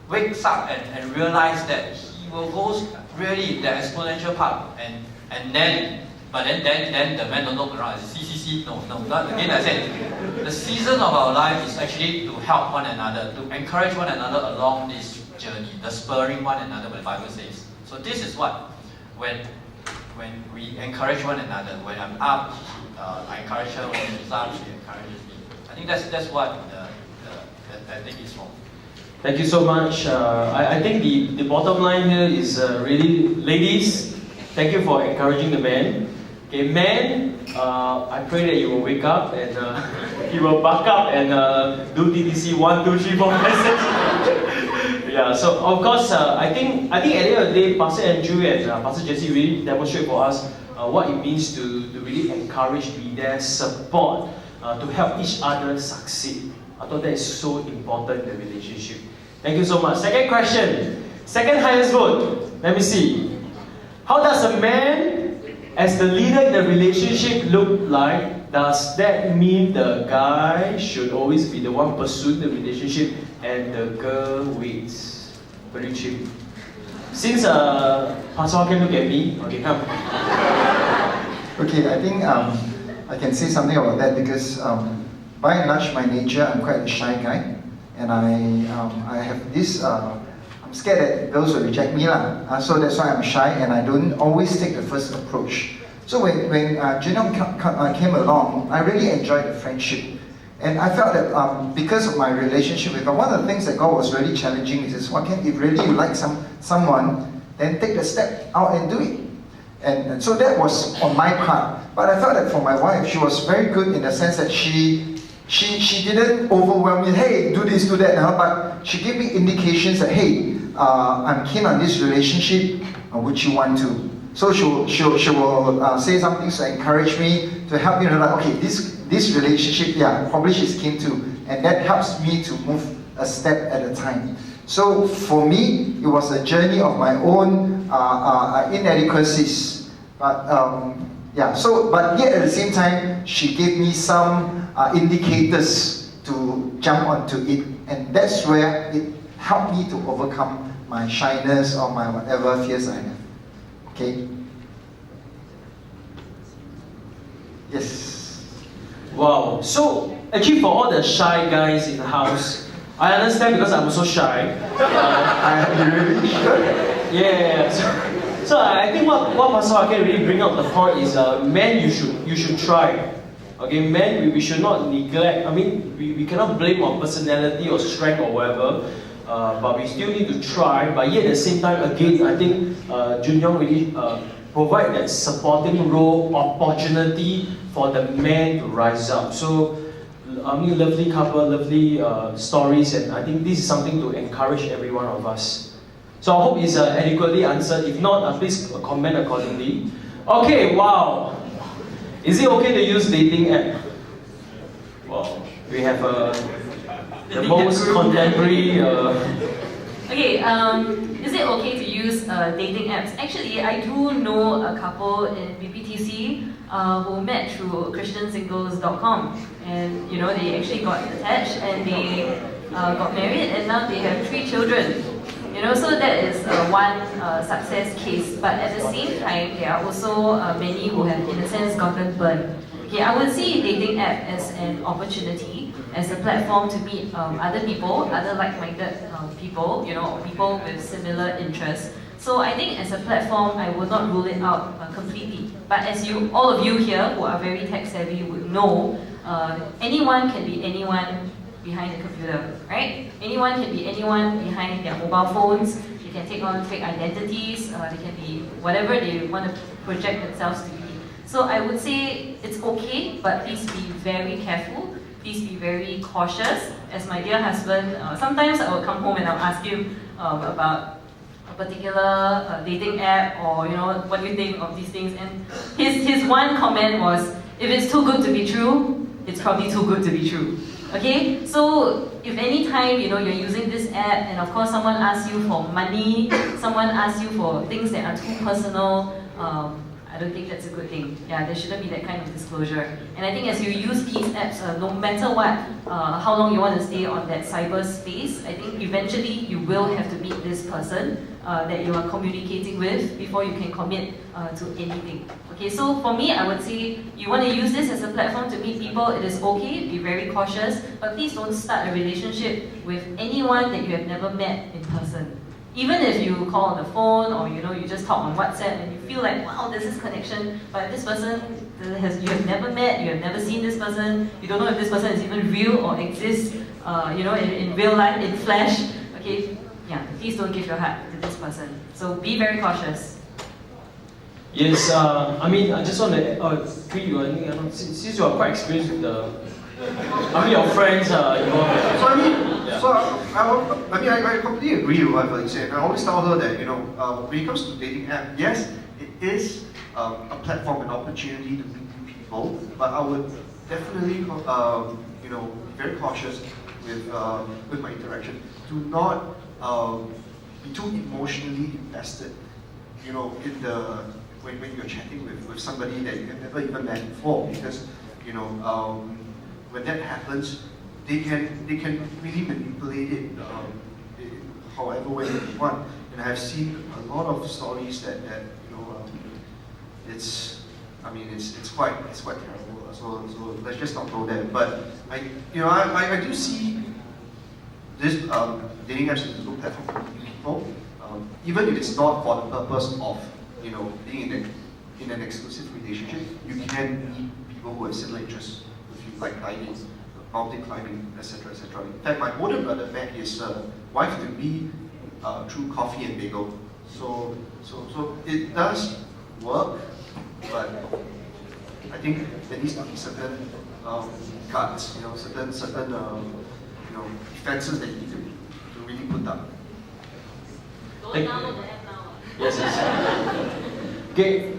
wakes up and realize that he will go really the exponential part and then the man don't look around. See, no. Again, I said, the season of our life is actually to help one another, to encourage one another along this journey, the spurring one another, what the Bible says. So this is what, when we encourage one another, when I'm up, I encourage her, when she's up, she encourages me. I think that's what I think is wrong. Thank you so much. I think the bottom line here is really, ladies, thank you for encouraging the men. Okay, men, I pray that you will wake up and you will buck up and do Bbtc 1, 2, 3, 4, 5, 6. Yeah, so of course, I think at the end of the day, Pastor Andrew and Pastor Jesse really demonstrate for us what it means to really encourage, be there, support, to help each other succeed. I thought that is so important in the relationship. Thank you so much. Second question. Second highest vote. Let me see. How does a man, as the leader in the relationship, look like? Does that mean the guy should always be the one pursuing the relationship and the girl waits? Very cheap. Since Pastor can look at me, okay, come. Okay, I think I can say something about that because by and large, my nature, I'm quite a shy guy, and I have this. I'm scared that girls will reject me lah. So that's why I'm shy, and I don't always take the first approach. So when Junyoung came along, I really enjoyed the friendship, and I felt that because of my relationship with her, one of the things that God was really challenging is what can if really you like someone, then take the step out and do it. And so that was on my part. But I felt that for my wife, she was very good in the sense that she didn't overwhelm me, hey, do this, do that, but she gave me indications that, hey, I'm keen on this relationship, would you want to? So she will say some things to encourage me, to help me to like, okay, this relationship, yeah, probably she's keen to, and that helps me to move a step at a time. So for me, it was a journey of my own inadequacies, but yeah. So, but yet at the same time, she gave me some indicators to jump onto it, and that's where it helped me to overcome my shyness or my whatever fears I have. Okay. Yes. Wow. So actually, for all the shy guys in the house, I understand because I'm also shy. You really sure? Yeah. So I think what Pastor Haken really bring up the point is, men, you should try. Okay, men, we should not neglect. I mean, we cannot blame on personality or strength or whatever, but we still need to try. But yet at the same time, again, I think Junyoung really provide that supporting role, opportunity for the man to rise up. So, I mean, lovely couple, lovely stories, and I think this is something to encourage every one of us. So I hope it's adequately answered. If not, please comment accordingly. Okay, wow. Is it okay to use dating app? Wow, we have the most contemporary. Okay, is it okay to use dating apps? Actually, I do know a couple in Bbtc who met through christiansingles.com, and you know they actually got attached and they got married, and now they have 3 children. You know, so that is one success case. But at the same time, there are also many who have, in a sense, gotten burned. Okay, I would see dating app as an opportunity, as a platform to meet other people, other like-minded people, you know, people with similar interests. So I think as a platform, I would not rule it out completely. But as you, all of you here who are very tech-savvy would know, anyone can be anyone behind the computer, right? Anyone can be anyone behind their mobile phones. They can take on fake identities. They can be whatever they want to project themselves to be. So I would say it's okay, but please be very careful. Please be very cautious. As my dear husband, sometimes I will come home and I'll ask him about a particular dating app, or you know, what do you think of these things? And his one comment was, if it's too good to be true, it's probably too good to be true. Okay, so if any time you're using this app and of course someone asks you for money, someone asks you for things that are too personal, I don't think that's a good thing. Yeah, there shouldn't be that kind of disclosure. And I think as you use these apps, no matter what, how long you want to stay on that cyberspace, I think eventually you will have to meet this person that you are communicating with before you can commit to anything. Okay, so for me, I would say you want to use this as a platform to meet people, it is okay, be very cautious, but please don't start a relationship with anyone that you have never met in person. Even if you call on the phone or you just talk on WhatsApp and you feel like, wow, there's this connection, but this person you have never met, you have never seen this person, you don't know if this person is even real or exists, in real life, in flesh. Okay, yeah, please don't give your heart to this person. So be very cautious. Yes, I just want to greet you. Since you are quite experienced with your friends I completely agree with what Felix said. I always tell her that when it comes to dating app, yes, it is a platform, an opportunity to meet new people, but I would definitely be very cautious with my interaction. Do not be too emotionally invested, when you're chatting with somebody that you have never even met before, because when that happens, they can really manipulate it however way they want. And I've seen a lot of stories that it's quite terrible. So let's just not go there. But I do see this dating apps as a good platform for people, even if it's not for the purpose of being in an exclusive relationship. You can meet people who have similar interests with you, like climbing, mountain climbing, etc., etc. In fact, my older brother met his wife to be through coffee and bagel. So it does work, but I think there needs to be certain guards, certain defenses that you need to really put up. Don't download the app now. Yes. Okay.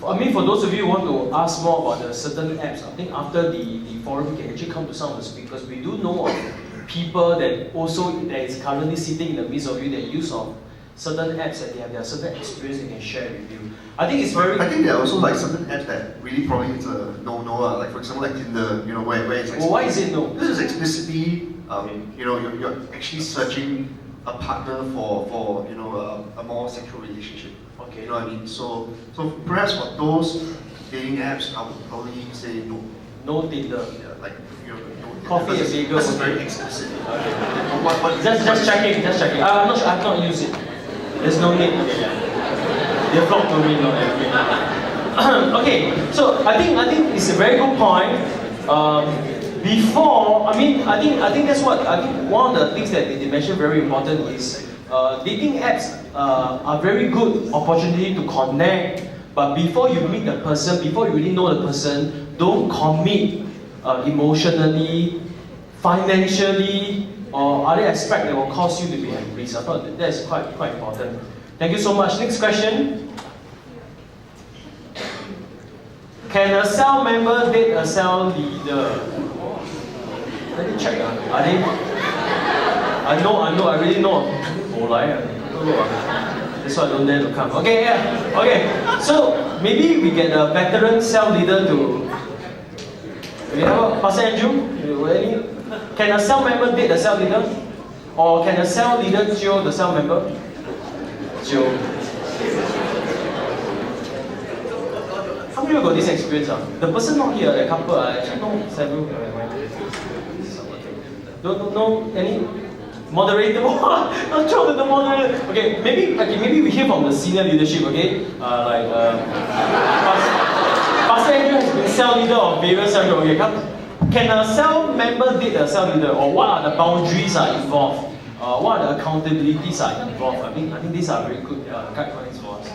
For those of you who want to ask more about the certain apps, I think after the forum, we can actually come to some of the speakers. We do know of people that is currently sitting in the midst of you that use of certain apps that they have their certain experience they can share with you. I think it's very. I think there are also certain apps that really probably it's a no-no. Like for example, like Tinder, where it's like. Well, why is it no? This is explicitly, you're actually searching a partner for a more sexual relationship. Okay. You know what I mean? So perhaps for those dating apps, I would probably say no. No Tinder. Yeah, no. Coffee and bagel. This is very explicit. Okay. Just checking. I'm not sure. I've not used it. There's no need. They flock to me, not everything. Okay. So I think it's a very good point. I think that's what one of the things that they mentioned very important is dating apps are very good opportunity to connect, but before you meet the person, before you really know the person, don't commit emotionally, financially, or other aspects that will cause you to be at risk. I thought that's quite important. Thank you so much. Next question. Can a cell member date a cell leader? Let me check. Are they? I really know. That's why I don't dare to come. Okay, yeah. Okay. So maybe we get a veteran cell leader to. Okay, how about Pastor Andrew? Can a cell member date a cell leader? Or can a cell leader jio the cell member? Jio. How many of you got this experience? The person not here, the couple, actually know several. No, any moderator? Not sure with the moderator. Okay, maybe we hear from the senior leadership. Okay, Pastor Andrew has been cell leader of various cell. Okay, can a cell member date a cell leader, or what are the boundaries are involved? What are the accountabilities are involved? I think these are very good guidelines for us.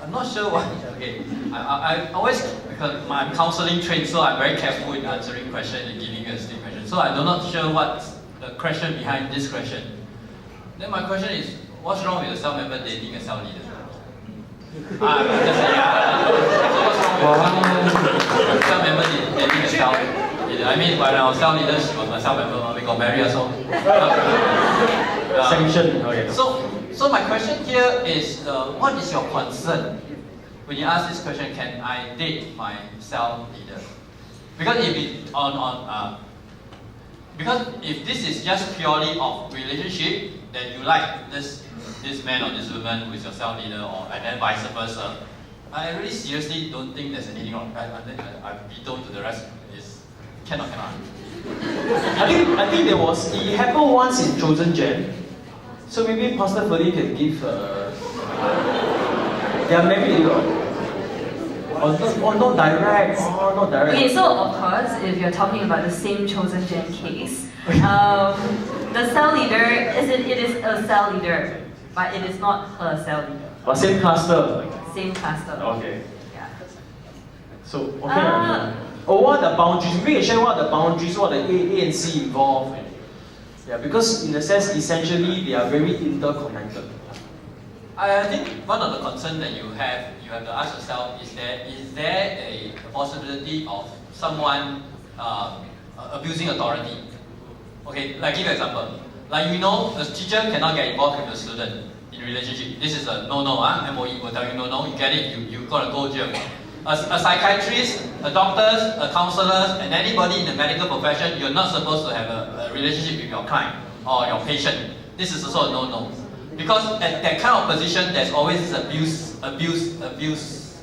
I'm not sure what. Okay, I always, because I'm counseling trained, so I'm very careful in answering questions and giving you a straight question. So I'm not sure what's the question behind this question. Then my question is, what's wrong with a cell member dating a cell leader? Just say, yeah. So what's wrong Cell member they need a cell leader. I mean, when I was cell leader, she was my cell member. We got married also. Sanction. Okay. So my question here is, what is your concern when you ask this question? Can I date my cell leader? Because if it because if this is just purely of relationship, that you like this man or this woman who is your cell leader, and then vice versa, I really seriously don't think there's anything wrong. I veto to the rest. Is cannot. I think it happened once in Chosen Gen. So maybe Pastor Ferdy can give. They are married, or not direct. Not direct. Okay, so of course, if you're talking about the same Chosen Gen case, the cell leader it is a cell leader, but it is not her cell leader. But same cluster. Same cluster. Okay. Yeah. So okay. What are the boundaries? Maybe you can share what are the boundaries, what are the A and C involved. Yeah, because in a sense, essentially they are very interconnected. I think one of the concerns that you have to ask yourself is there a possibility of someone abusing authority? Okay, like give an example. Like a teacher cannot get involved with a student in relationship. This is a no-no. MOE will tell you no, you get it, you gotta go jail. A psychiatrist, a doctors, a counselors, and anybody in the medical profession, you're not supposed to have a relationship with your client or your patient. This is also a no-no. Because at that kind of position, there's always this abuse.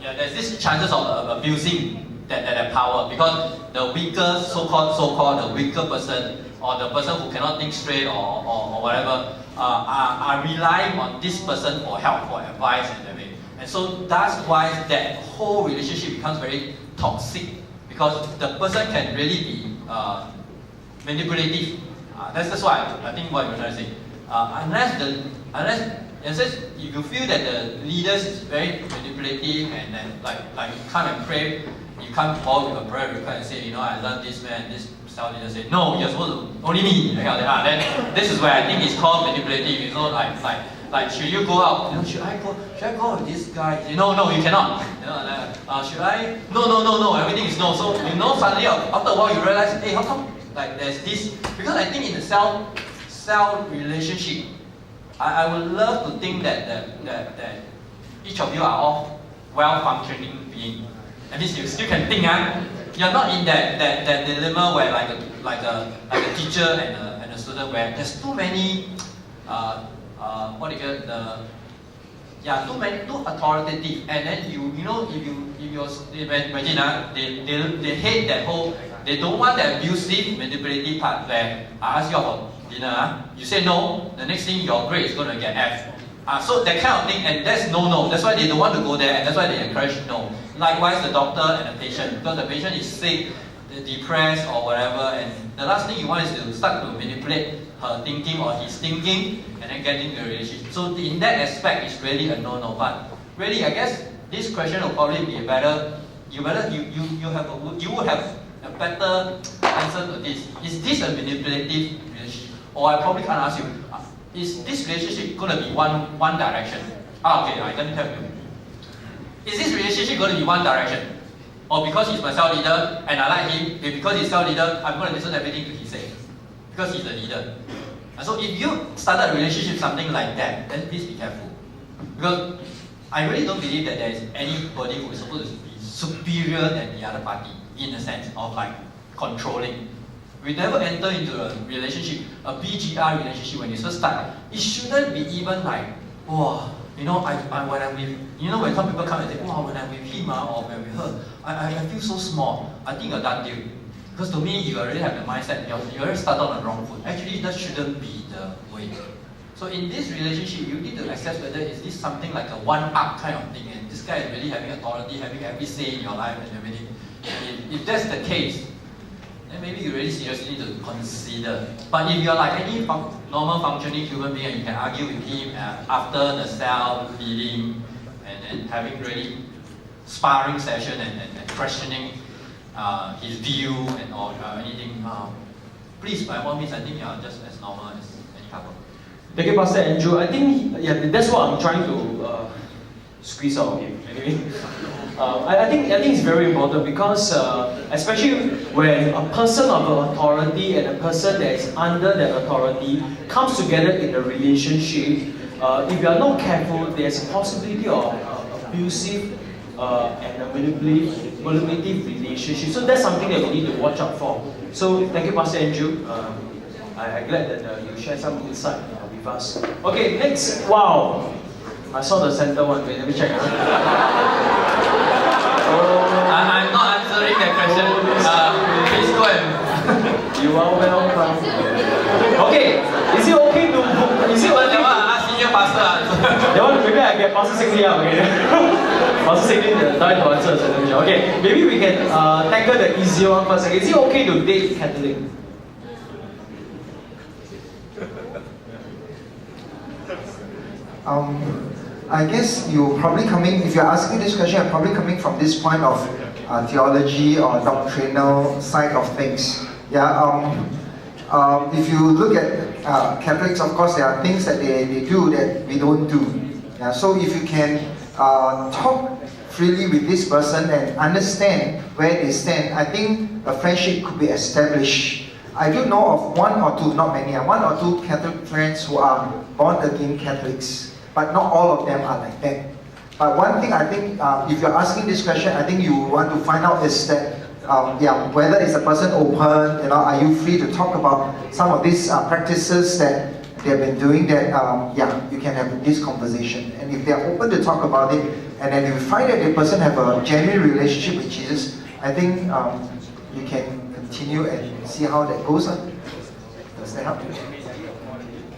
Yeah, there's this chances of abusing that power. Because the weaker, so-called, the weaker person, or the person who cannot think straight or whatever, are relying on this person for help, for advice and everything. And so that's why that whole relationship becomes very toxic, because the person can really be manipulative. That's why I think what you're trying to say. Unless if you feel that the leaders is very manipulative and then like you come and pray, you come forward with a prayer request and say, I love this man, this cell leader say, no, you're supposed to only me. Then this is where I think it's called manipulative. Like should you go out? Should I go with this guy? No, you cannot. Should I? No. Everything is no. So suddenly after a while you realize, hey, how come like there's this? Because I think in the cell relationship, I would love to think that each of you are all well-functioning beings. That means you still can think. You're not in that dilemma where like a teacher and a student where there's too many too authoritative, and then if you imagine they hate that whole, they don't want the abusive manipulative part where I ask you for dinner, you say no, the next thing your grade is going to get F. So that kind of thing, and that's no. That's why they don't want to go there, and that's why they encourage no. Likewise, the doctor and the patient, because the patient is sick, depressed or whatever, and the last thing you want is to start to manipulate her thinking or his thinking, and then get into a relationship. So in that aspect, it's really a no. But really, I guess this question will probably be better. You would have a better answer to this. Is this a manipulative relationship? Or I probably can't ask you, is this relationship going to be one direction? Okay, let me tell you. Is this relationship going to be one direction? Or because he's my cell leader and I like him, because he's cell leader, I'm going to listen to everything he says. Because he's the leader. And so if you started a relationship something like that, then please be careful. Because I really don't believe that there is anybody who is supposed to be superior than the other party in the sense of like controlling. We never enter into a relationship, a BGR relationship when you first start. It shouldn't be even like, wow, when I'm with, when some people come and say, wow, when I'm with him or when with her, I feel so small. I think you're done deal. Because to me, you already have the mindset, you already started on the wrong foot. Actually, that shouldn't be the way. So in this relationship, you need to assess whether is this something like a one-up kind of thing, and this guy is really having authority, having every say in your life and everything. If that's the case, then maybe you really seriously need to consider. But if you're like any normal functioning human being and you can argue with him after the cell leading and having really sparring session and questioning his view and or anything, please by all means, I think you are just as normal as any couple. Thank you, Pastor Andrew. I think that's what I'm trying to squeeze out of him. Anyway, I think it's very important because especially when a person of authority and a person that is under that authority comes together in a relationship, if you are not careful, there's a possibility of abusive and a manipulative relationship. So that's something that we need to watch out for. So thank you, Pastor Andrew. I'm glad that you shared some insight with us. Okay, next. Wow, I saw the center one. Wait, let me check. I'm not answering that question. Please go and. You are welcome. Okay, is it okay to? Is it okay? Ask senior pastor. That one maybe I get Pastor Singly out. Okay. Pastor Singly trying to answer the question. Okay, maybe we can tackle the easier one first. Is it okay to date Catholic? I guess you're probably coming, if you're asking this question, you're probably coming from this point of theology or doctrinal side of things. Yeah. If you look at Catholics, of course, there are things that they do that we don't do. Yeah. So if you can talk freely with this person and understand where they stand, I think a friendship could be established. I do know of one or two, not many, one or two Catholic friends who are born-again Catholics, but not all of them are like that. But one thing I think, if you're asking this question, I think you want to find out is that, whether is the person open, are you free to talk about some of these practices that they've been doing that, you can have this conversation. And if they're open to talk about it, and then if you find that the person have a genuine relationship with Jesus, I think you can continue and see how that goes on. Does that help?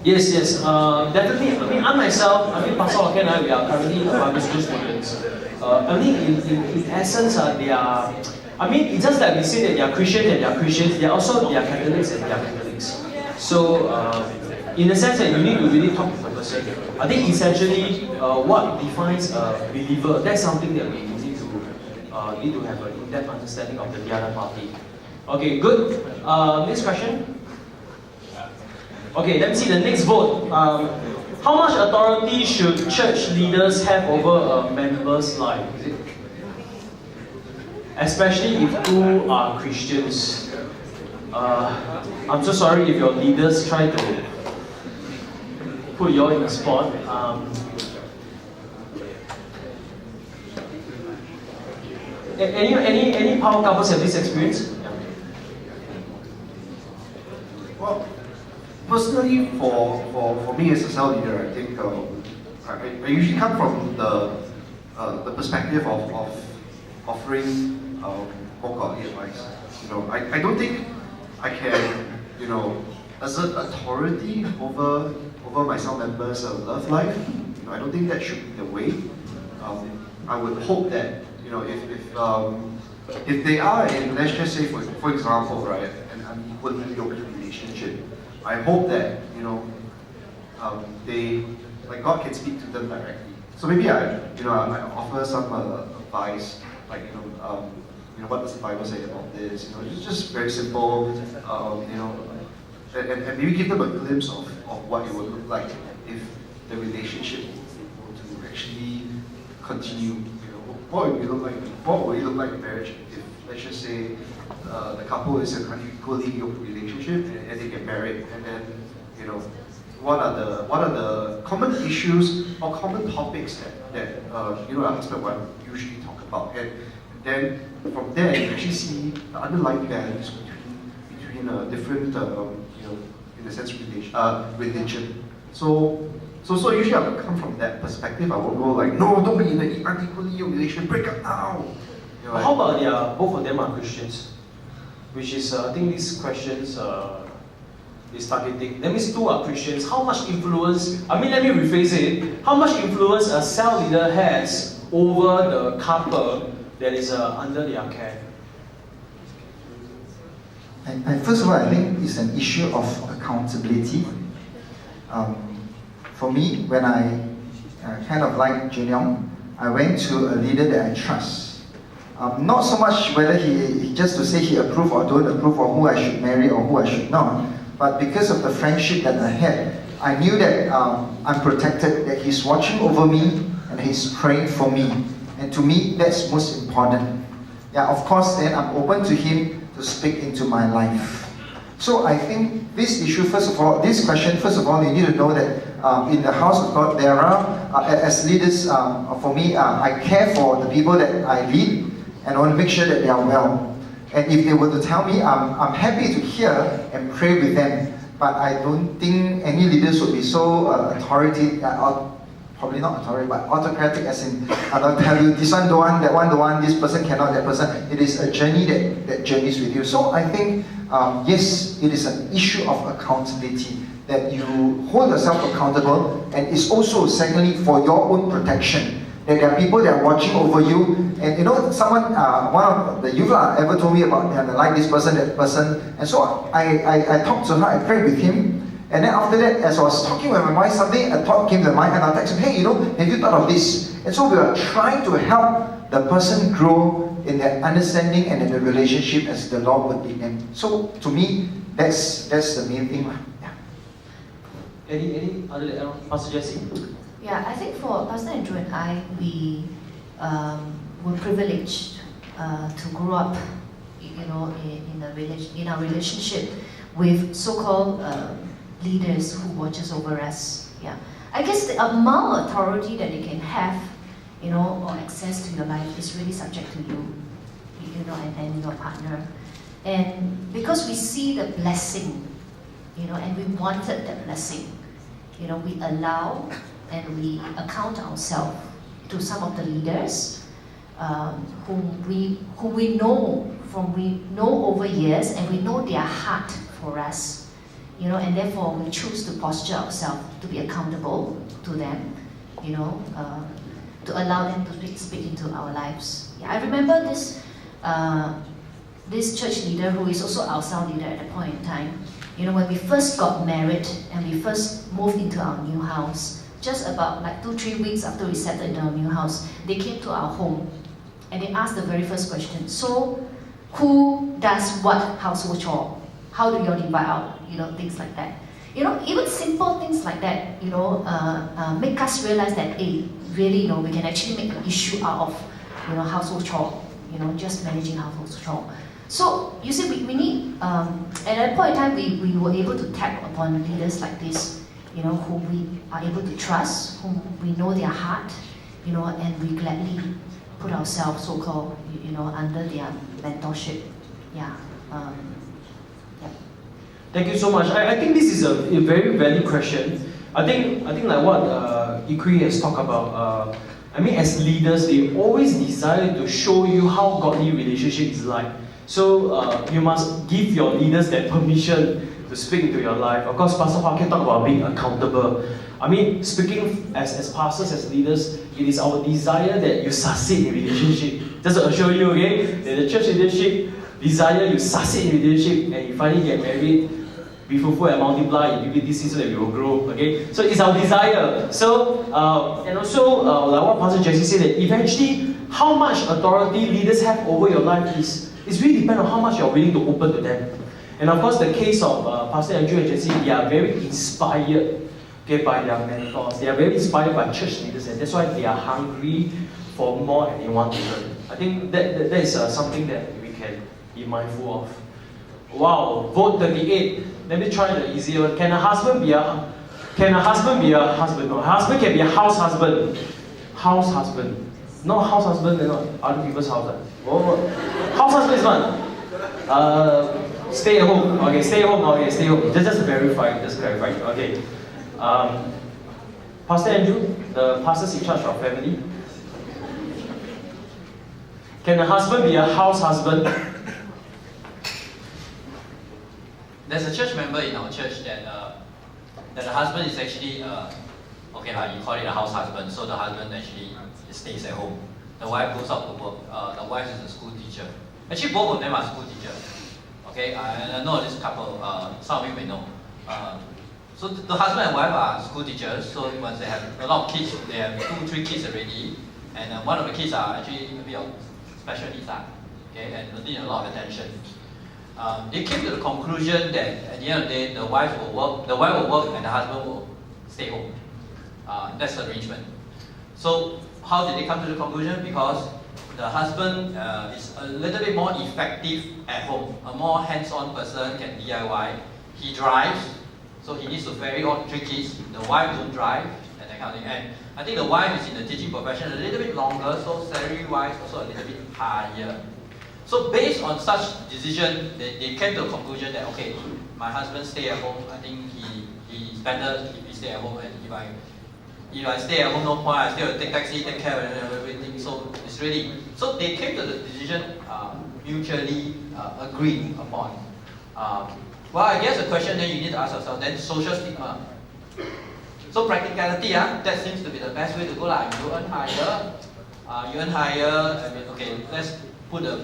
Yes, definitely. I mean, I myself, Pastor Hokkien and I, we are currently Bible school students. In essence, they are. It's just that we say that they are Christians and they are Christians. They are also Catholics and they are Catholics. So, in the sense that you need to really talk to the person. I think essentially, what defines a believer, that's something that we need to have an in-depth understanding of the other party. Okay, good. Next question. Okay, let's see the next vote. How much authority should church leaders have over a member's life? Especially if two are Christians. I'm so sorry if your leaders try to put you all in a spot. Any power couples have this experience? Well, personally, for me as a cell leader, I think I usually come from the perspective of offering more godly advice. I don't think I can, assert authority over my cell members' love life. I don't think that should be the way. I would hope that if they are in, let's just say for example, right, an unequally yoked relationship, I hope that they, like, God can speak to them directly. So maybe I offer some advice, like what does the Bible say about this? It's just very simple. And maybe give them a glimpse of what it would look like if the relationship were to actually continue. What would it look like? What would it look like in marriage if, let's just say, the couple is in an unequally yoked relationship and they get married, and then what are the common issues or common topics that a husband and wife usually talk about, and then from there you actually see the underlying values between different in a sense religion. So usually I would come from that perspective. I won't go like, no, don't be in an unequally yoked relationship, break up now. How about both of them are Christians? Which is, I think these questions is targeting. That means two are Christians. How much influence, let me rephrase it. How much influence a cell leader has over the couple that is under their care? And first of all, I think it's an issue of accountability. For me, when I kind of like Jin Yong, I went to a leader that I trust. Not so much whether he just to say he approve or don't approve, or who I should marry or who I should not, but because of the friendship that I had, I knew that I'm protected, that he's watching over me, and he's praying for me. And to me, that's most important. Yeah, of course, then I'm open to him to speak into my life. So I think this issue, first of all, this question, first of all, you need to know that in the house of God, there are, as leaders, for me, I care for the people that I lead, and I want to make sure that they are well. And if they were to tell me, I'm happy to hear and pray with them, but I don't think any leaders would be so authoritative, probably not authoritative, but autocratic, as in, I'll tell you, this one don't want, that one don't want, this person cannot, that person. It is a journey that journeys with you. So I think, yes, it is an issue of accountability, that you hold yourself accountable, and it's also, secondly, for your own protection. That there are people that are watching over you, and you know, someone, one of the youth ever told me about, like this person, that person, and so I talked to her, I prayed with him, and then after that, as I was talking with my wife, suddenly a thought came to mind, and I texted him, hey, you know, have you thought of this? And so we were trying to help the person grow in their understanding and in the relationship as the Lord would lead them. So to me, that's the main thing. Yeah. Any other, Pastor Jesse? Yeah, I think for Pastor Andrew and I, we were privileged to grow up, you know, in our relationship with so-called leaders who watches over us. Yeah, I guess the amount of authority that they can have, you know, or access to your life is really subject to you, you know, and your partner. And because we see the blessing, you know, and we wanted that blessing, you know, we allow and we account ourselves to some of the leaders whom we know over years, and we know their heart for us, you know, and therefore we choose to posture ourselves to be accountable to them, you know, to allow them to speak into our lives. Yeah, I remember this church leader who is also our cell leader at that point in time. You know, when we first got married and we first moved into our new house, just about like 2-3 weeks after we settled into our new house, they came to our home and they asked the very first question, so who does what household chore? How do you all divide out? You know, things like that. You know, even simple things like that, you know, make us realize that, hey, really, you know, we can actually make an issue out of, you know, household chore, you know, just managing household chore. So, you see, we need, at that point in time, we were able to tap upon leaders like this, you know, whom we are able to trust, whom we know their heart, you know, and we gladly put ourselves, so-called, you know, under their mentorship. Yeah. Yeah. Thank you so much. I think this is a very valid question. I think like what Ikri has talked about. I mean, as leaders, they always desire to show you how godly relationship is like. So you must give your leaders that permission to speak into your life. Of course, Pastor Hua can talk about being accountable. I mean, speaking as pastors, as leaders, it is our desire that you succeed in relationship. Just to assure you, okay, that the church leadership desire you succeed in relationship and you finally get married, be fruitful and multiply in Bbtc so that we will grow. Okay, so it's our desire. So and also like what Pastor Jesse said, that eventually how much authority leaders have over your life is really depend on how much you're willing to open to them. And of course, the case of Pastor Andrew and Jesse, they are very inspired, okay, by their mentors. They are very inspired by church leaders, and that's why they are hungry for more and they want to learn. I think that is something that we can be mindful of. Wow, vote 38. Let me try the easier one. Can a husband be a husband? No, a husband can be a house husband. House husband. No house husband, not other people's house. Oh, house husband is one. Stay at home. Okay, stay at home. Okay, stay home. Just verify. Just clarify. Okay. Pastor Andrew, the pastors in charge of family. Can a husband be a house husband? There's a church member in our church that the husband is actually okay, you call it a house husband. So the husband actually stays at home. The wife goes out to work. The wife is a school teacher. Actually, both of them are school teachers. Okay, I know this couple. Some of you may know. So the husband and wife are school teachers. So once they have a lot of kids, they have 2-3 kids already, and one of the kids are actually a bit of special needs. Okay, and need a lot of attention. They came to the conclusion that at the end of the day, the wife will work, and the husband will stay home. That's the arrangement. So how did they come to the conclusion? Because the husband is a little bit more effective at home, a more hands-on person, can DIY. He drives, so he needs to ferry all 3 kids. The wife don't drive, and that kind of thing. And I think the wife is in the teaching profession a little bit longer, so salary-wise also a little bit higher. So based on such decision, they came to a conclusion that, okay, my husband stay at home, I think he's better if he stay at home, and if I stay at home, no point, I still have to take taxi, take care of everything, so it's really, so they came to the decision mutually agreed upon. Well, I guess the question then you need to ask yourself, then social stigma. So practicality, that seems to be the best way to go. You earn higher, I mean, okay, let's put a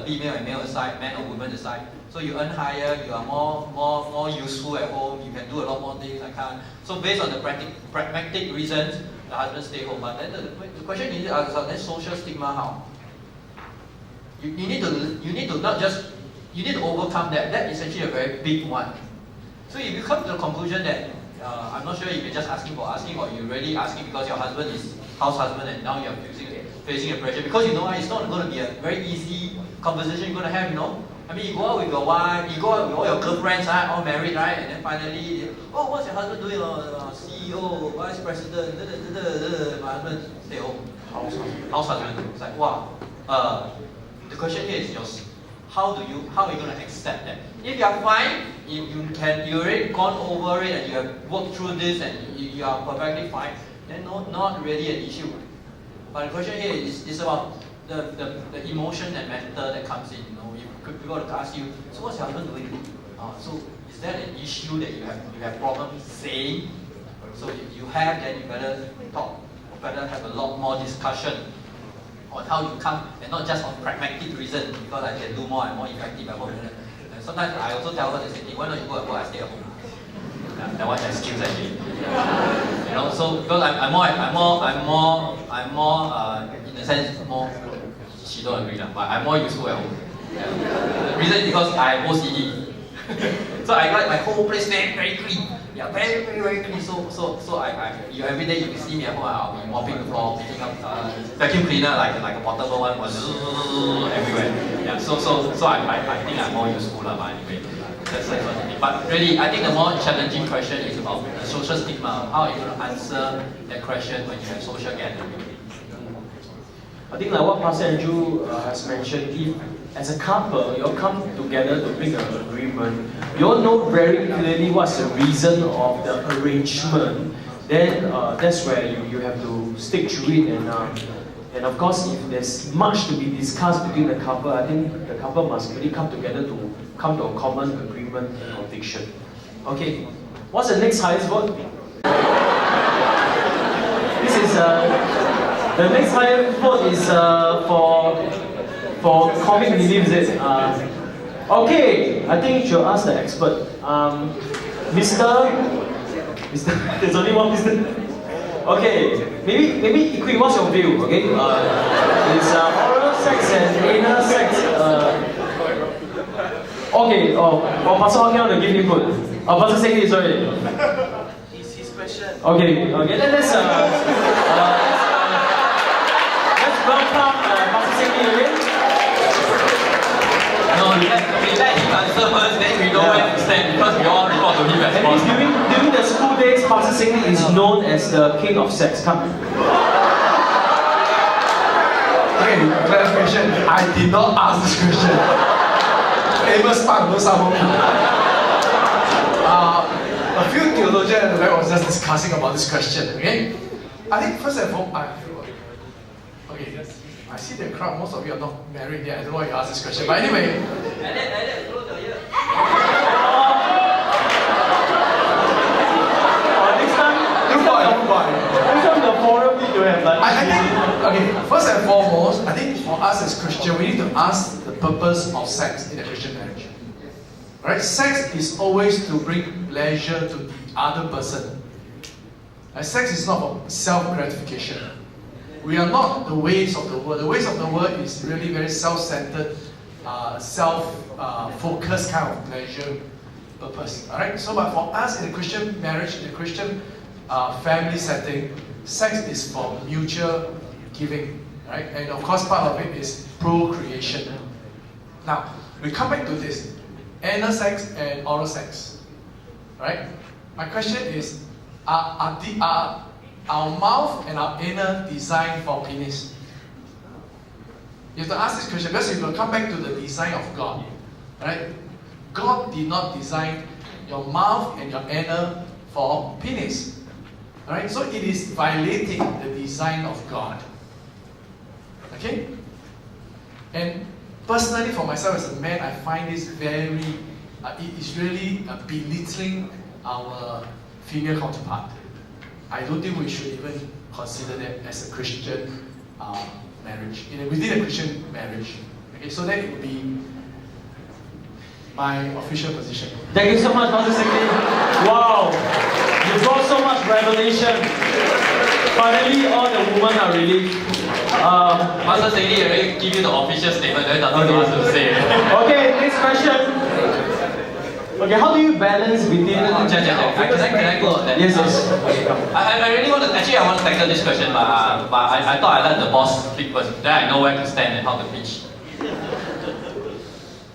female and male aside, man or woman aside. So you earn higher, you are more useful at home, you can do a lot more things, I can't. So based on the pragmatic reasons, the husband stay home. But then the question you need to ask yourself, then social stigma how? You need to not just, you need to overcome that. That is actually a very big one. So if you come to the conclusion that, I'm not sure if you're just asking for asking or you're really asking because your husband is house husband and now you're facing a pressure, because you know it's not going to be a very easy conversation you're going to have, you know. I mean, you go out with your wife, you go out with all your girlfriends, all married, right? And then finally, oh, what's your husband doing? CEO, vice president, my husband stay home, house husband. It's like, wow. The question here is yours. How are you going to accept that? If you are fine, if you already gone over it and you have worked through this and you are perfectly fine, then not really an issue. But the question here is about the emotion and matter that comes in. You know, if people to ask you, so what's your husband doing? So is that an issue that you have problems saying? So if you have, then you better talk, or better have a lot more discussion on how you come, and not just on pragmatic reason, because I can do more and more effective at home. And sometimes I also tell her the same thing, why don't you go at work, I stay at home. That one has skills actually. You know, so because I'm more in a sense more. She don't agree, but I'm more useful at home. The reason is because I have OCD. So I like my whole place very clean. Yeah, very clean. So every day you will see me at home. I'll be mopping the floor, picking up vacuum cleaner like a portable one, everywhere. Yeah. So I think I'm more useful, but anyway. That's like one thing. But really, I think the more challenging question is about the social stigma. How are you going to answer that question when you have social gathering? I think like what Pastor Andrew has mentioned, if as a couple, you all come together to make an agreement, you all know very clearly what's the reason of the arrangement, then that's where you have to stick to it. And of course, if there's much to be discussed between the couple, I think the couple must really come together to come to a common agreement and conviction. Okay, what's the next highest vote? This is the next highest vote is for comic relief. Okay, I think you should ask the expert. Mr. There's only one Mr. Okay, maybe quick, what's your view? Okay, it's oral sex and anal sex. Okay, Pastor Hong Kong to give input. Pastor Sengli, sorry. It's his question. Okay, let's welcome Pastor Sengli again. No, we let him answer first, then we know where to stand, because we all report to him as well. During the school days, Pastor Sengli is known as the king of sex. Come. Okay, clarification. I did not ask this question. Amos Park knows someone. A few theologians was just discussing about this question. Okay, I think first and foremost, okay, I see the crowd. Most of you are not married yet. I don't know why you asked this question, but anyway. I think, okay, first and foremost, I think for us as Christians, we need to ask the purpose of sex in a Christian marriage. Right? Sex is always to bring pleasure to the other person. Sex is not for self-gratification. We are not the ways of the world. The ways of the world is really very self-centered, self-focused kind of pleasure purpose. Alright? So, but for us in a Christian marriage, in a Christian family setting, sex is for mutual giving, right? And of course, part of it is procreation. Now, we come back to this, anal sex and oral sex, right? My question is, are our mouth and our anal designed for penis? You have to ask this question because if you come back to the design of God, right? God did not design your mouth and your anal for penis, right? So it is violating the design of God. Okay? And personally, for myself as a man, I find this very, it is really belittling our female counterpart. I don't think we should even consider that as a Christian marriage, within a Christian marriage. Okay, so that it would be my official position. Thank you so much, Pastor Singh. Wow, you brought so much revelation. Finally, all the women are relieved. Pastor Singh already give you the official statement. There's nothing else to say. Okay, next question. Okay, how do you balance between... Can I go on that? Yes, yes. I really want to... Actually, I want to tackle this question, but I thought I let the boss speak first. Then I know where to stand and how to pitch.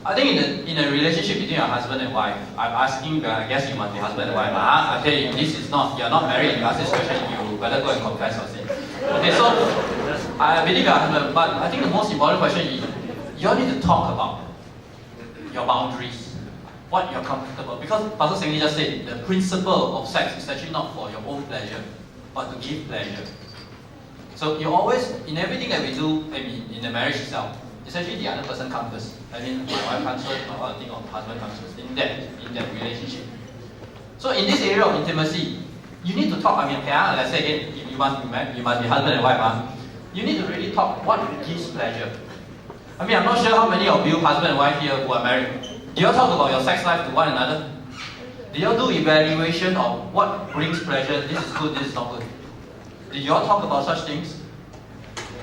I think in a relationship between a husband and wife, I'm asking, I guess you must be husband and wife. I tell you, this is not... You're not married, you ask this question, you better go and confess your sin. Okay, so... I believe you're a husband, but I think the most important question is, you all need to talk about your boundaries. What you're comfortable, because Pastor Singh just said the principle of sex is actually not for your own pleasure, but to give pleasure. So you always, in everything that we do, I mean, in the marriage itself, it's actually the other person comes first. I mean, my wife comes first, my other thing, or husband comes first in that relationship. So in this area of intimacy, you need to talk. I mean, okay, let's say again, if you must be husband and wife. You need to really talk what gives pleasure. I mean, I'm not sure how many of you husband and wife here who are married. Do you all talk about your sex life to one another? Do you all do evaluation of what brings pleasure? This is good, this is not good. Do you all talk about such things?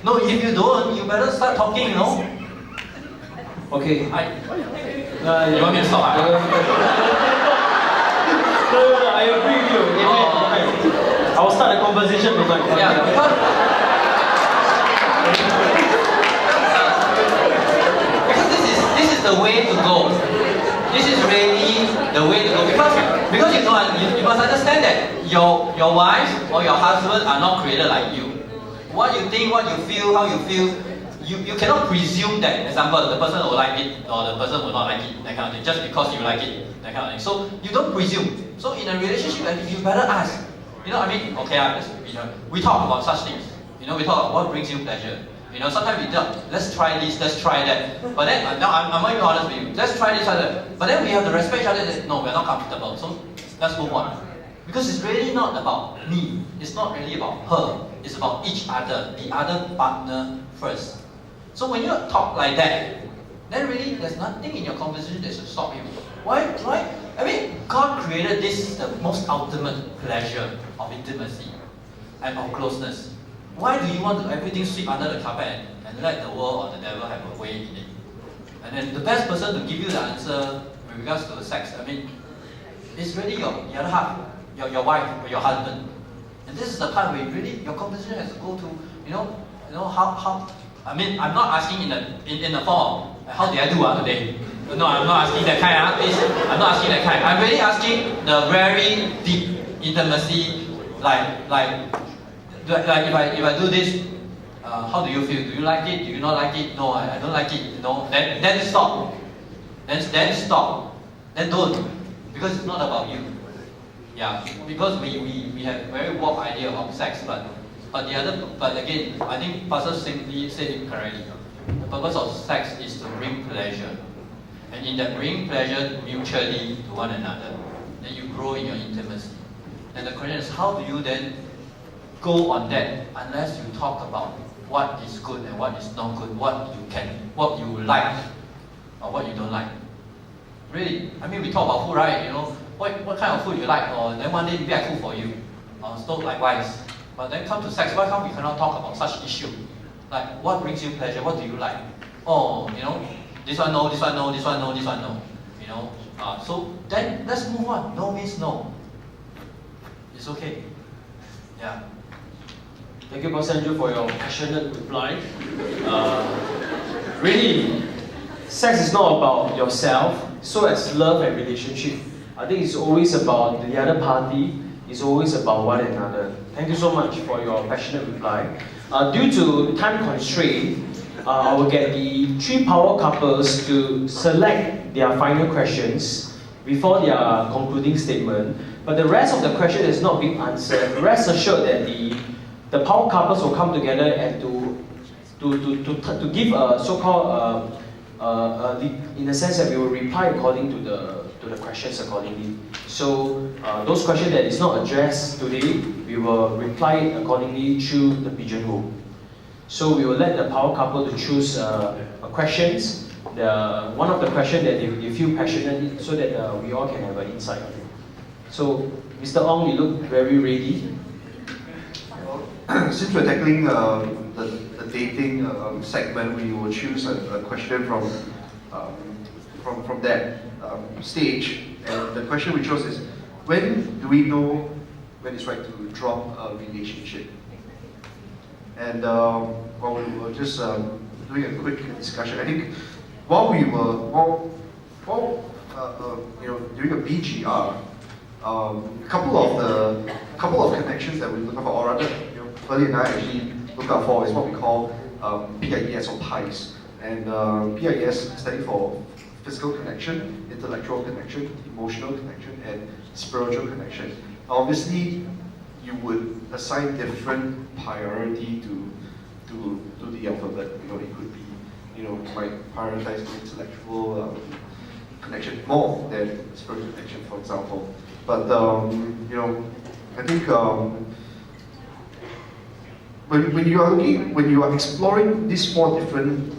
No, if you don't, you better start talking, you know? Okay. You want me to stop? No, I agree with you. I will start a conversation with my partner. Yeah, because this is the way to go. This is really the way to go because you know you must understand that your wife or your husband are not created like you. What you think, what you feel, how you feel, you cannot presume that. For example, the person will like it or the person will not like it, that kind of thing, just because you like it, that kind of thing. So you don't presume. So in a relationship, you better ask. You know, I mean, okay, we talk about such things. You know, we talk about what brings you pleasure. You know, sometimes we talk, let's try this, let's try that. But then, now I'm going to be honest with you, let's try this, but then we have to respect each other that, no, we're not comfortable, so let's move on. Because it's really not about me, it's not really about her, it's about each other, the other partner first. So when you talk like that, then really there's nothing in your conversation that should stop you. Why? I mean, God created this, the most ultimate pleasure of intimacy and of closeness. Why do you want to everything sweep under the carpet and let the world or the devil have a way in it? And then the best person to give you the answer with regards to sex, I mean, it's really the other half, your wife or your husband. And this is the part where really your conversation has to go to, you know how. I mean, I'm not asking in the form of how did I do today. No, I'm not asking that kind. Please, I'm not asking that kind. I'm really asking the very deep intimacy, like if I do this, how do you feel? Do you like it? Do you not like it? No, I don't like it. No, then stop. Then stop. Then don't, because it's not about you. Yeah, because we have very warped idea of sex, but again, I think Pastor simply said it correctly. The purpose of sex is to bring pleasure, and in that bring pleasure mutually to one another, then you grow in your intimacy. And the question is, how do you then go on that unless you talk about what is good and what is not good, what you like, or what you don't like. Really, I mean, we talk about food, right? You know, what kind of food you like, or then one day maybe I cook for you, so likewise. But then come to sex, why come we cannot talk about such issue? Like, what brings you pleasure? What do you like? Oh, you know, this one no, this one no, this one no, this one no. You know, so then let's move on. No means no. It's okay. Yeah. Thank you, Pastor Andrew, for your passionate reply. Really, sex is not about yourself, so as love and relationship. I think it's always about the other party, it's always about one another. Thank you so much for your passionate reply. Due to time constraint, I will get the 3 power couples to select their final questions before their concluding statement. But the rest of the question is not being answered. Rest assured that the power couples will come together and to give a so-called in the sense that we will reply according to the questions accordingly. So those questions that is not addressed today, we will reply it accordingly through the pigeonhole. So we will let the power couple to choose questions. One of the questions that they feel passionate, so that we all can have an insight. So, Mr. Ong, you look very ready. Since we're tackling the dating segment, we will choose a question from that stage. And the question we chose is, when do we know when it's right to drop a relationship? And while we were just doing a quick discussion, I think while we were doing a BGR, a couple of connections that we look for, or rather, Pearlie and I actually look out for, is what we call PIES or PIES. And PIES standing for physical connection, intellectual connection, emotional connection, and spiritual connection. Obviously, you would assign different priority to the alphabet. It could be, you might prioritize the intellectual connection more than spiritual connection, for example. But I think when you are exploring these 4 different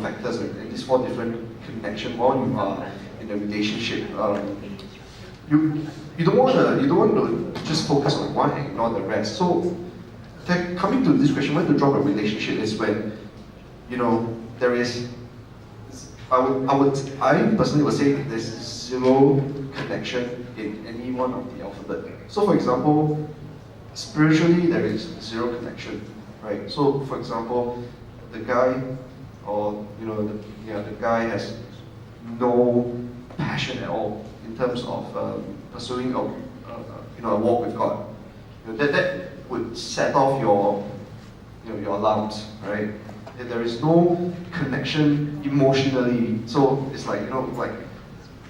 factors and these 4 different connections while you are in a relationship, you don't want to just focus on one and ignore the rest. So coming to this question, when to drop a relationship is when there is, I personally would say there's 0 connection in any one of the alphabet. So for example, spiritually there is 0 connection, right? So for example, the guy or the guy has no passion at all in terms of pursuing a walk with God. That would set off your alarms, right? If there is no connection emotionally, so it's like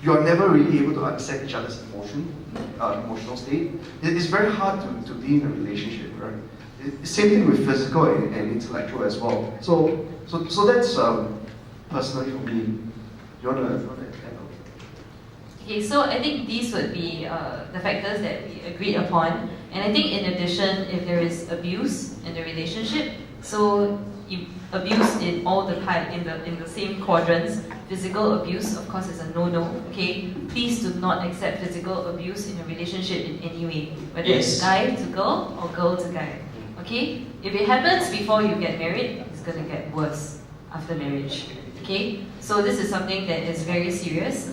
you are never really able to understand each other's emotional state. It is very hard to be in a relationship, right? Same thing with physical and intellectual as well. So that's personally for me. You wanna Okay, so I think these would be the factors that we agreed upon. And I think in addition, if there is abuse in the relationship, so abuse in all the in the same quadrants, physical abuse, of course, is a no-no. Okay, please do not accept physical abuse in a relationship in any way, whether it's guy to girl or girl to guy. Okay, if it happens before you get married, it's gonna get worse after marriage. Okay, so this is something that is very serious.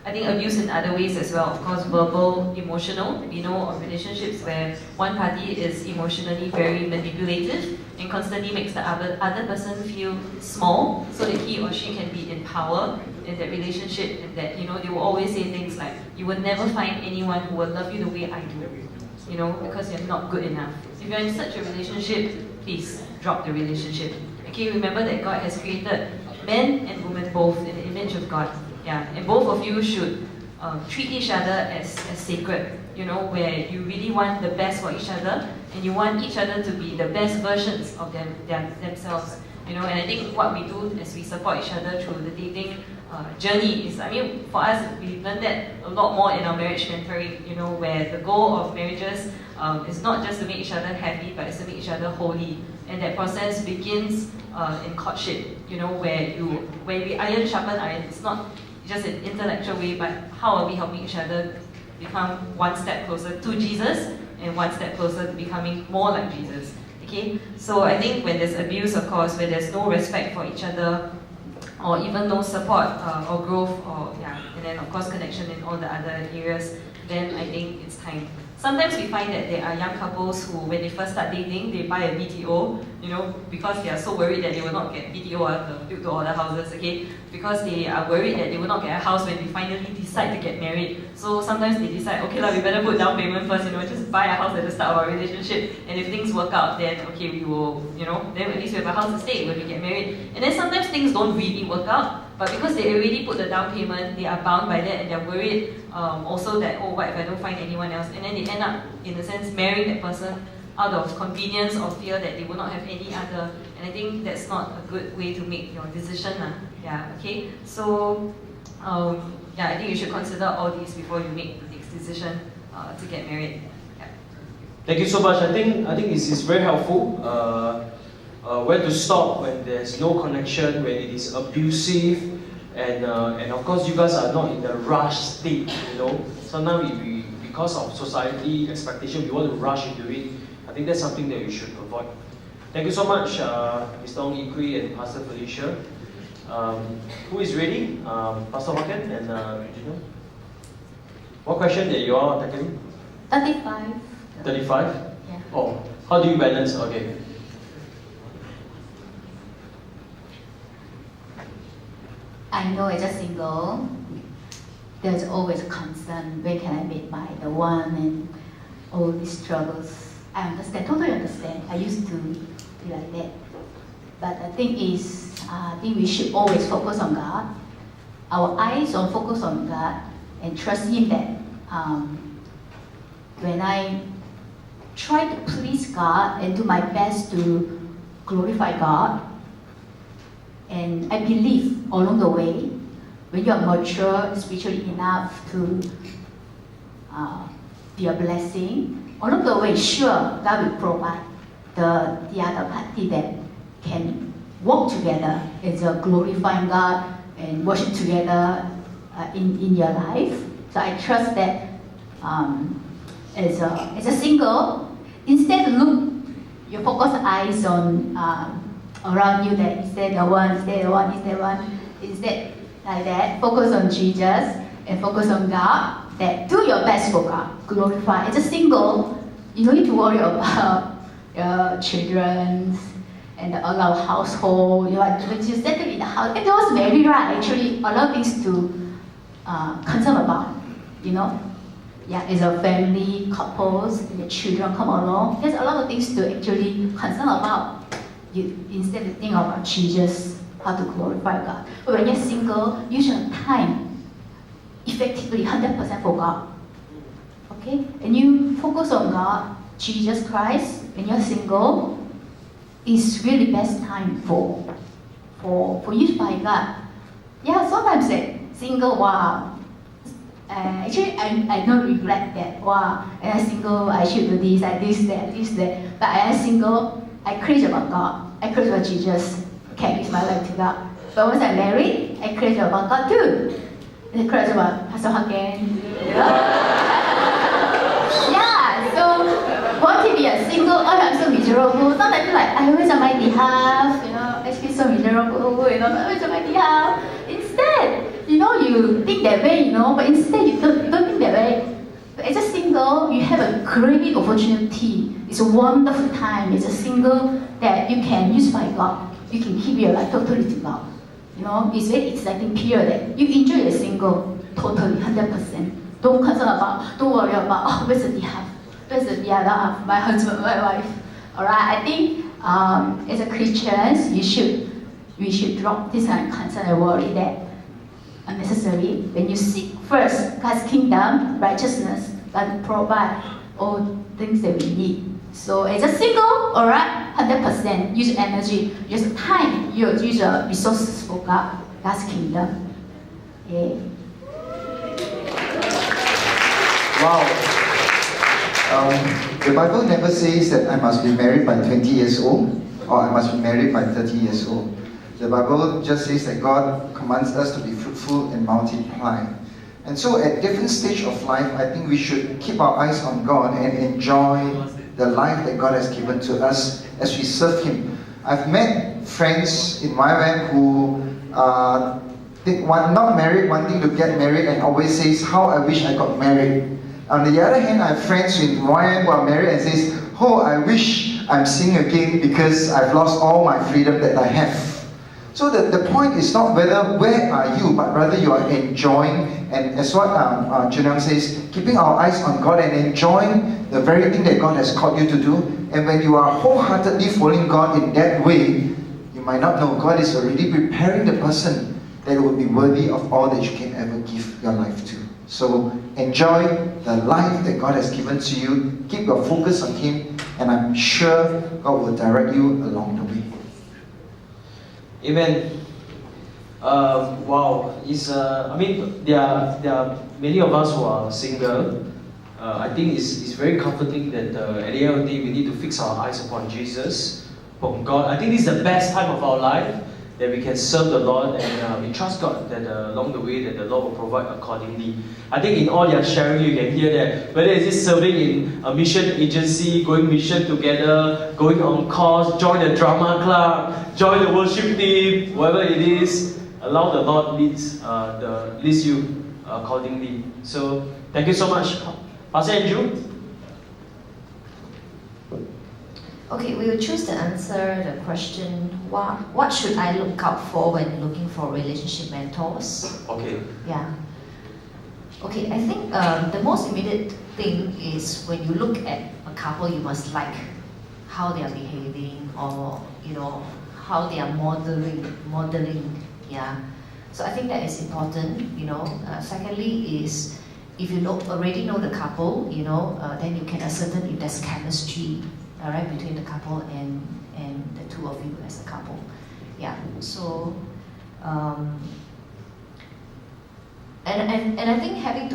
I think abuse in other ways as well. Of course, verbal, emotional. We know of relationships where one party is emotionally very manipulative and constantly makes the other person feel small, so that he or she can be in power in that relationship, and that they will always say things like, "You will never find anyone who will love you the way I do," because you're not good enough. If you're in such a relationship, please drop the relationship. Okay, remember that God has created men and women both in the image of God. Yeah, and both of you should treat each other as sacred, where you really want the best for each other, and you want each other to be the best versions of themselves. And I think what we do as we support each other through the dating journey is, for us, we learned that a lot more in our marriage mentoring, where the goal of marriages is not just to make each other happy, but it's to make each other holy. And that process begins in courtship, where we iron sharpen iron. It's not just an intellectual way, but how are we helping each other become one step closer to Jesus and one step closer to becoming more like Jesus. Okay, so I think when there's abuse, of course, where there's no respect for each other, or even no support or growth, or and then of course connection in all the other areas, then I think it's time. Sometimes we find that there are young couples who, when they first start dating, they buy a BTO, because they are so worried that they will not get BTO, the built to order houses, okay? Because they are worried that they will not get a house when they finally decide to get married. So sometimes they decide, okay we better put down payment first, just buy a house at the start of our relationship, and if things work out, then okay, we will, then at least we have a house to stay when we get married. And then sometimes things don't really work out, but because they already put the down payment, they are bound by that, and they're worried also that, oh, what if I don't find anyone else? And then they end up, in a sense, marrying that person out of convenience or fear that they will not have any other. And I think that's not a good way to make your decision. Yeah, okay? So, I think you should consider all these before you make the next decision to get married. Yeah. Thank you so much. I think this is very helpful. Where to stop when there's no connection, when it is abusive, and of course you guys are not in the rush state. Sometimes we because of society expectation, we want to rush into it. I think that's something that we should avoid. Thank you so much, Mr. Ong Ikui and Pastor Felicia. Who is ready? Pastor Hocken and Regina. What question that you are tackling? 35. 35? Yeah. Oh, how do you balance? Okay. I know as a single, there's always a concern, where can I meet the one, and all these troubles. I understand, totally understand. I used to be like that. But the thing is, I think we should always focus on God. Our eyes on focus on God and trust Him that when I try to please God and do my best to glorify God, and I believe along the way, when you are mature spiritually enough to be a blessing, along the way, sure, God will provide the other party that can walk together as a glorifying God and worship together in your life. So I trust that as a single, instead look, you focus eyes on around you, that is there the one, is there the one, is there one, instead like that, focus on Jesus and focus on God, that do your best for God, glorify. As a single, you don't need to worry about your children and a lot of household, when you settle in the house, and those married, right, actually, a lot of things to concern about, Yeah, as a family, couples, and the children come along, there's a lot of things to actually concern about. You instead of think about Jesus, how to glorify God. But when you're single, use your time effectively, 100% for God. Okay? And you focus on God, Jesus Christ, when you're single, is really best time for use by God. Yeah, sometimes single, wow. Actually, I don't regret that. Wow, and I'm single, I should do this, this, that. But I am single, I crazy about God. I crazy about Jesus. I can't give my life to God. But once I'm married, I crazy about God too. And I crazy about Pastor Hocken. Yeah, so want to be a single, oh, I'm so miserable. Sometimes I feel like I always on my behalf, I feel so miserable, always on my behalf. Instead, you think that way, but instead you don't think that way. But as a single, you have a great opportunity. It's a wonderful time. It's a single that you can use by God. You can give your life totally to God. It's very exciting period that you enjoy a single totally, 100%. Don't worry about, where's the half? Where's the other half? My husband, my wife. Alright, I think as a Christians, we should drop this kind of concern and worry that unnecessary. When you seek first God's kingdom, righteousness, God will provide all things that we need. So as a single, alright, 100%, use energy, use time, use your resources for God's kingdom. Yeah. Wow. The Bible never says that I must be married by 20 years old or I must be married by 30 years old. The Bible just says that God commands us to be fruitful and multiply. And so at different stage of life, I think we should keep our eyes on God and enjoy the life that God has given to us as we serve Him. I've met friends in my rank who not married, wanting to get married, and always says, how I wish I got married. On the other hand, I have friends with wife who are married and says, oh, I wish I'm single again because I've lost all my freedom that I have. So the point is not whether where are you, but rather you are enjoying, and as what Junyoung says, keeping our eyes on God and enjoying the very thing that God has called you to do. And when you are wholeheartedly following God in that way, you might not know God is already preparing the person that will be worthy of all that you can ever give your life to. So enjoy the life that God has given to you. Keep your focus on Him, and I'm sure God will direct you along the way. Amen. Wow. I mean, there are many of us who are single. I think it's very comforting that at the end of the day we need to fix our eyes upon Jesus, upon God. I think this is the best time of our life that we can serve the Lord, and we trust God that along the way that the Lord will provide accordingly. I think in all their sharing you can hear that whether it is serving in a mission agency, going mission together, going on course, join the drama club, join the worship team, whatever it is, allow the Lord leads you accordingly. So thank you so much. Pastor Andrew? Okay, we will choose to answer the question, what should I look out for when looking for relationship mentors? Okay. Yeah. Okay, I think the most immediate thing is when you look at a couple, you must like how they are behaving, or how they are modeling. Yeah. So I think that is important. Secondly is if you already know the couple, then you can ascertain if there's chemistry, all right, between the couple and the two of you as a couple. Yeah. So. And I think having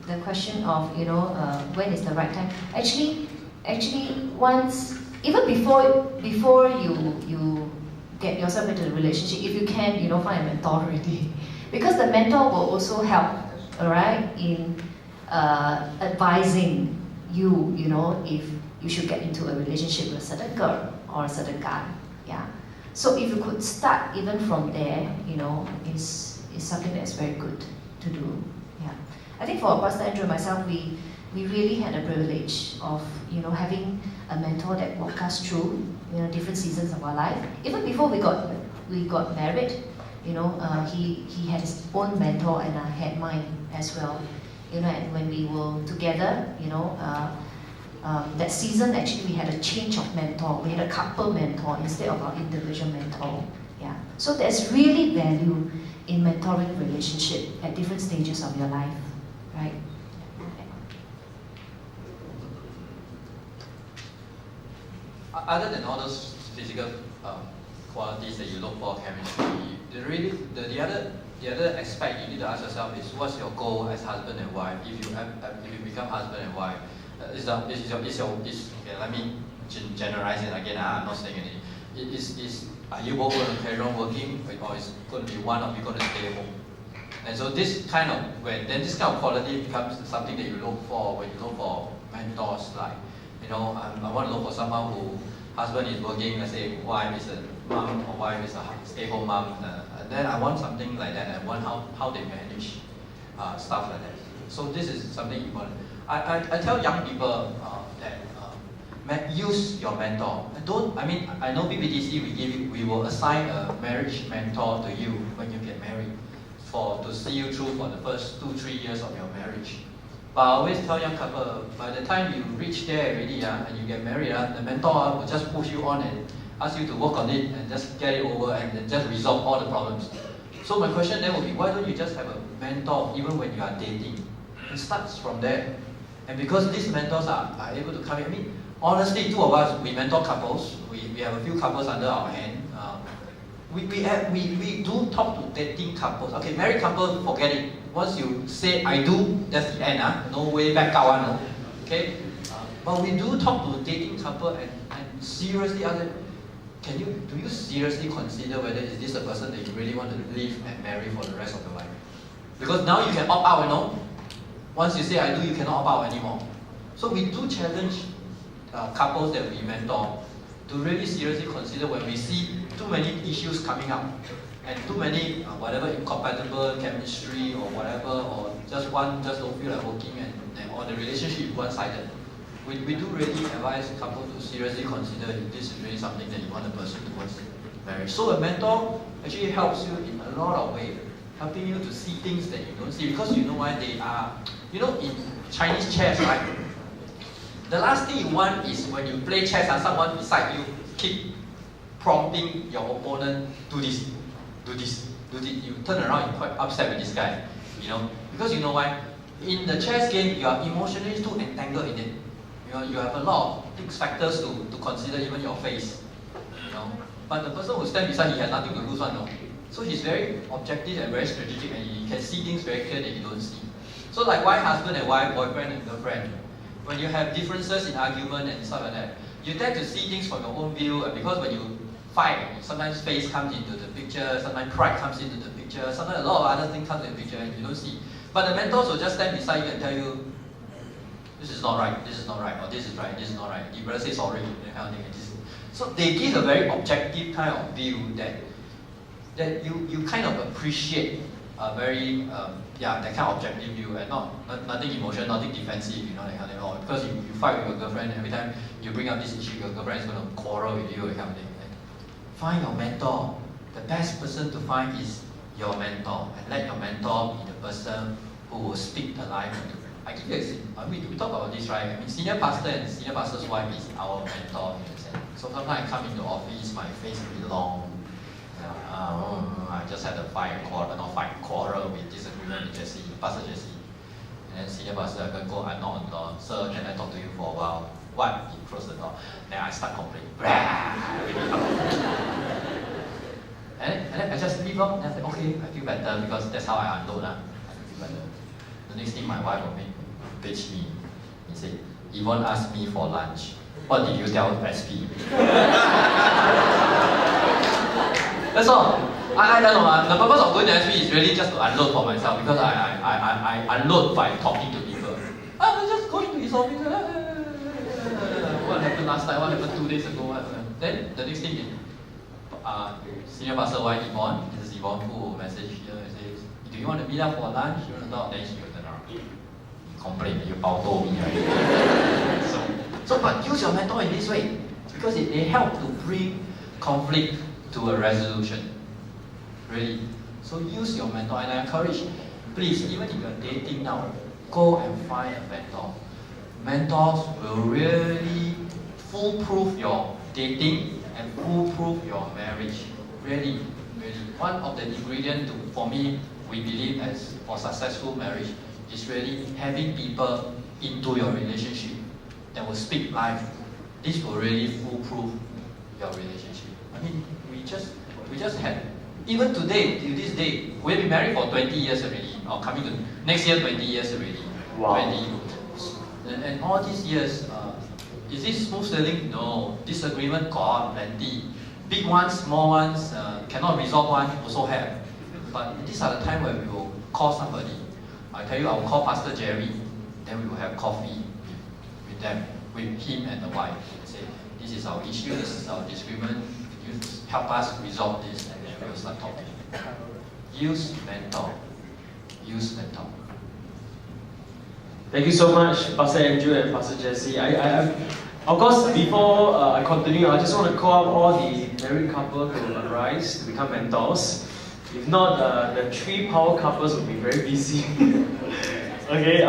the question of when is the right time. Actually once, even before you get yourself into the relationship, if you can find a mentor already, because the mentor will also help, all right, in advising you if you should get into a relationship with a certain girl or a certain guy. Yeah. So if you could start even from there, is something that's very good to do. Yeah. I think for Pastor Andrew and myself, we really had a privilege of having a mentor that walked us through different seasons of our life. Even before we got married, he had his own mentor and I had mine as well. And when we were together, that season actually we had a change of mentor. We had a couple mentor instead of our individual mentor. Yeah. So there's really value in mentoring relationship at different stages of your life, right? Other than all those physical qualities that you look for, chemistry, the other aspect you need to ask yourself is what's your goal as husband and wife? If you become husband and wife, okay, let me generalize it again. I'm not saying anything. Are you both going to carry on working, or is going to be one of you going to stay home? And so this kind of quality becomes something that you look for when you look for mentors. Like, I want to look for someone who husband is working, let's say wife is a mom or wife is a stay-home mom. Then I want something like that. I want how they manage stuff like that. So this is something important. I tell young people that use your mentor. I know Bbtc we will assign a marriage mentor to you when you get married to see you through for the first 2-3 years of your marriage. But I always tell young couple, by the time you reach there already and you get married, the mentor will just push you on and ask you to work on it and just get it over and then just resolve all the problems. So my question then will be, why don't you just have a mentor even when you are dating? It starts from there. And because these mentors are able to come in, honestly, two of us, we mentor couples. We have a few couples under our hand. We do talk to dating couples. Okay, married couple, forget it. Once you say I do, that's the end. No way back out. Okay? But we do talk to dating couple and seriously ask them, do you seriously consider whether is this a person that you really want to live and marry for the rest of your life? Because now you can opt out, Once you say I do, you cannot opt out anymore. So we do challenge couples that we mentor to really seriously consider when we see too many issues coming up, and too many whatever incompatible chemistry or whatever, or just one just don't feel like working, and or the relationship is one-sided. We do really advise couples to seriously consider if this is really something that you want to pursue towards marriage. So a mentor actually helps you in a lot of ways, helping you to see things that you don't see, because you know why they are. You know, in Chinese chess, right? The last thing you want is when you play chess and someone beside you keep prompting your opponent, do this, do this, do this. You turn around, you're quite upset with this guy, you know, because you know why? In the chess game, you are emotionally too entangled in it. You know, you have a lot of X factors to consider, even your face, you know. But the person who stands beside, he has nothing to lose one, no. So he's very objective and very strategic, and he can see things very clear that you don't see. So like why husband and wife, boyfriend and girlfriend, when you have differences in argument and stuff like that, you tend to see things from your own view, and because when you fight, sometimes face comes into the picture, sometimes pride comes into the picture, sometimes a lot of other things come into the picture and you don't see. But the mentors will just stand beside you and tell you, this is not right, this is not right, or this is right, this is not right. You better say sorry, that kind of thing. So they give a very objective kind of view that you kind of appreciate a very that kind of objective view, and nothing emotional, nothing defensive, you know, that kind of thing. Or because you fight with your girlfriend, every time you bring up this issue, your girlfriend is going to quarrel with you, that kind of thing. Find your mentor. The best person to find is your mentor, and let your mentor be the person who will speak the life into you. I give you we talk about this, right? I mean, senior pastor and senior pastor's wife is our mentor in a sense. So sometimes I come into office, my face is really long. I just had a quarrel with disagreement with Jesse, Pastor Jesse. And then senior pastor, I can go, I knock on the door, sir, can I talk to you for a while? What? He closed the door. Then I start complaining. And then I just leave off, and I say, okay, I feel better because that's how I unload. I feel better. The next thing my wife will bitch me. He said, Yvonne asked me for lunch. What did you tell SP? That's all. I don't know. The purpose of going to SP is really just to unload for myself, because I unload by talking to people. I'm just going to his office. What happened last night? What happened 2 days ago? Then the next thing is senior pastor wife Yvonne. This is Yvonne who will message here and says, do you want to meet up for lunch? You want to talk? Then she will turn around. Complain that you bao me, right? So but use your mentor in this way, because they help to bring conflict to a resolution. Really. So use your mentor, and I encourage, please, even if you're dating now, go and find a mentor. Mentors will really foolproof your dating and foolproof your marriage. Really, really. One of the ingredients for me, we believe as for successful marriage, is really having people into your relationship that will speak life. This will really foolproof your relationship. I mean, we just had, even today, till this day, we've been married for 20 years already, or coming to next year 20 years already. Wow. 20. And all these years, is this smooth sailing? No. Disagreement, God, plenty. Big ones, small ones, cannot resolve one, also have. But these are the time where we will call somebody. I tell you, I will call Pastor Jerry, then we will have coffee with them, with him and the wife, and say, this is our issue, this is our disagreement, you help us resolve this, and then we will start talking. Use mentor. Use mentor. Thank you so much, Pastor Andrew and Pastor Jesse. Of course, before I continue, I just want to call up all the married couples to arise to become mentors. If not, the 3 power couples will be very busy. Okay.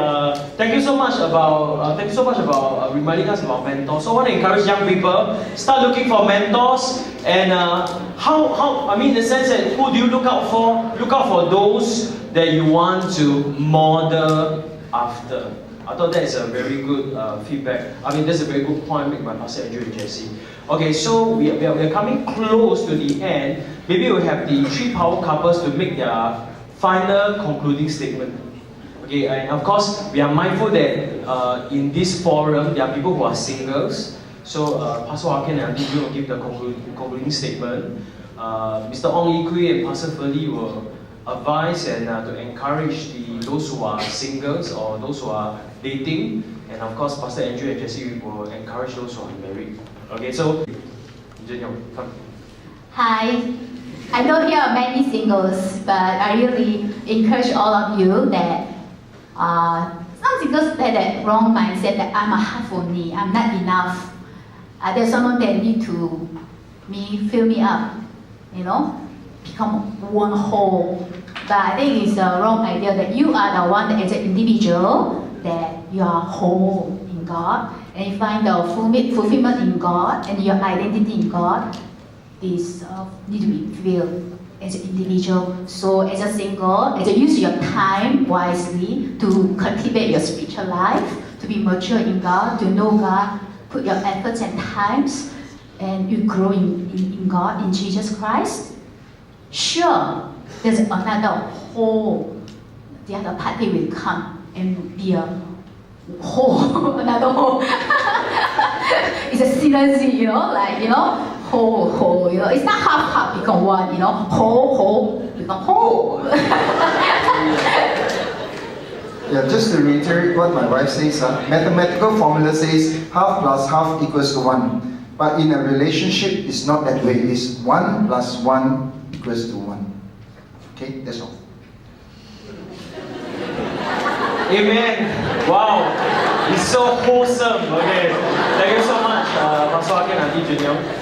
Thank you so much about reminding us about mentors. So I want to encourage young people, start looking for mentors, and I mean, in the sense that who do you look out for? Look out for those that you want to model after. I thought that is a very good feedback. I mean, that's a very good point made by Pastor Andrew and Jesse. Okay, so we are coming close to the end. Maybe we'll have the 3 power couples to make their final concluding statement. Okay, and of course, we are mindful that in this forum, there are people who are singles. So, Pastor Joaquin and Lee will give the concluding statement. Mr. Ong Yi Kui and Pastor Feli will advise and to encourage those who are singles or those who are dating. And of course, Pastor Andrew and Jesse will encourage those who are married. Okay, so, Jin Yong, come. Hi. I know here are many singles, but I really encourage all of you that some singles have that wrong mindset that I'm a half only, I'm not enough. There's someone that need to fill me up, you know, become one whole. But I think it's a wrong idea that you are the one that as an individual, that you are whole in God, and you find the fulfillment in God, and your identity in God is need to be filled as an individual. So as a single, as you use your time wisely to cultivate your spiritual life, to be mature in God, to know God, put your efforts and times, and you grow in God, in Jesus Christ. Sure, there's another whole, the other party will come and be a whole, another whole. It's a synergy, you know, like, you know, whole, you know, it's not half become one, you know, whole become whole. Yeah, just to reiterate what my wife says, mathematical formula says half plus half equals to 1. But in a relationship, it's not that way. It's 1 plus 1 equals to 1. Okay, that's all. Amen. Wow. It's so wholesome. Okay. Thank you so much, Pastor Akin and Auntie Junyoung.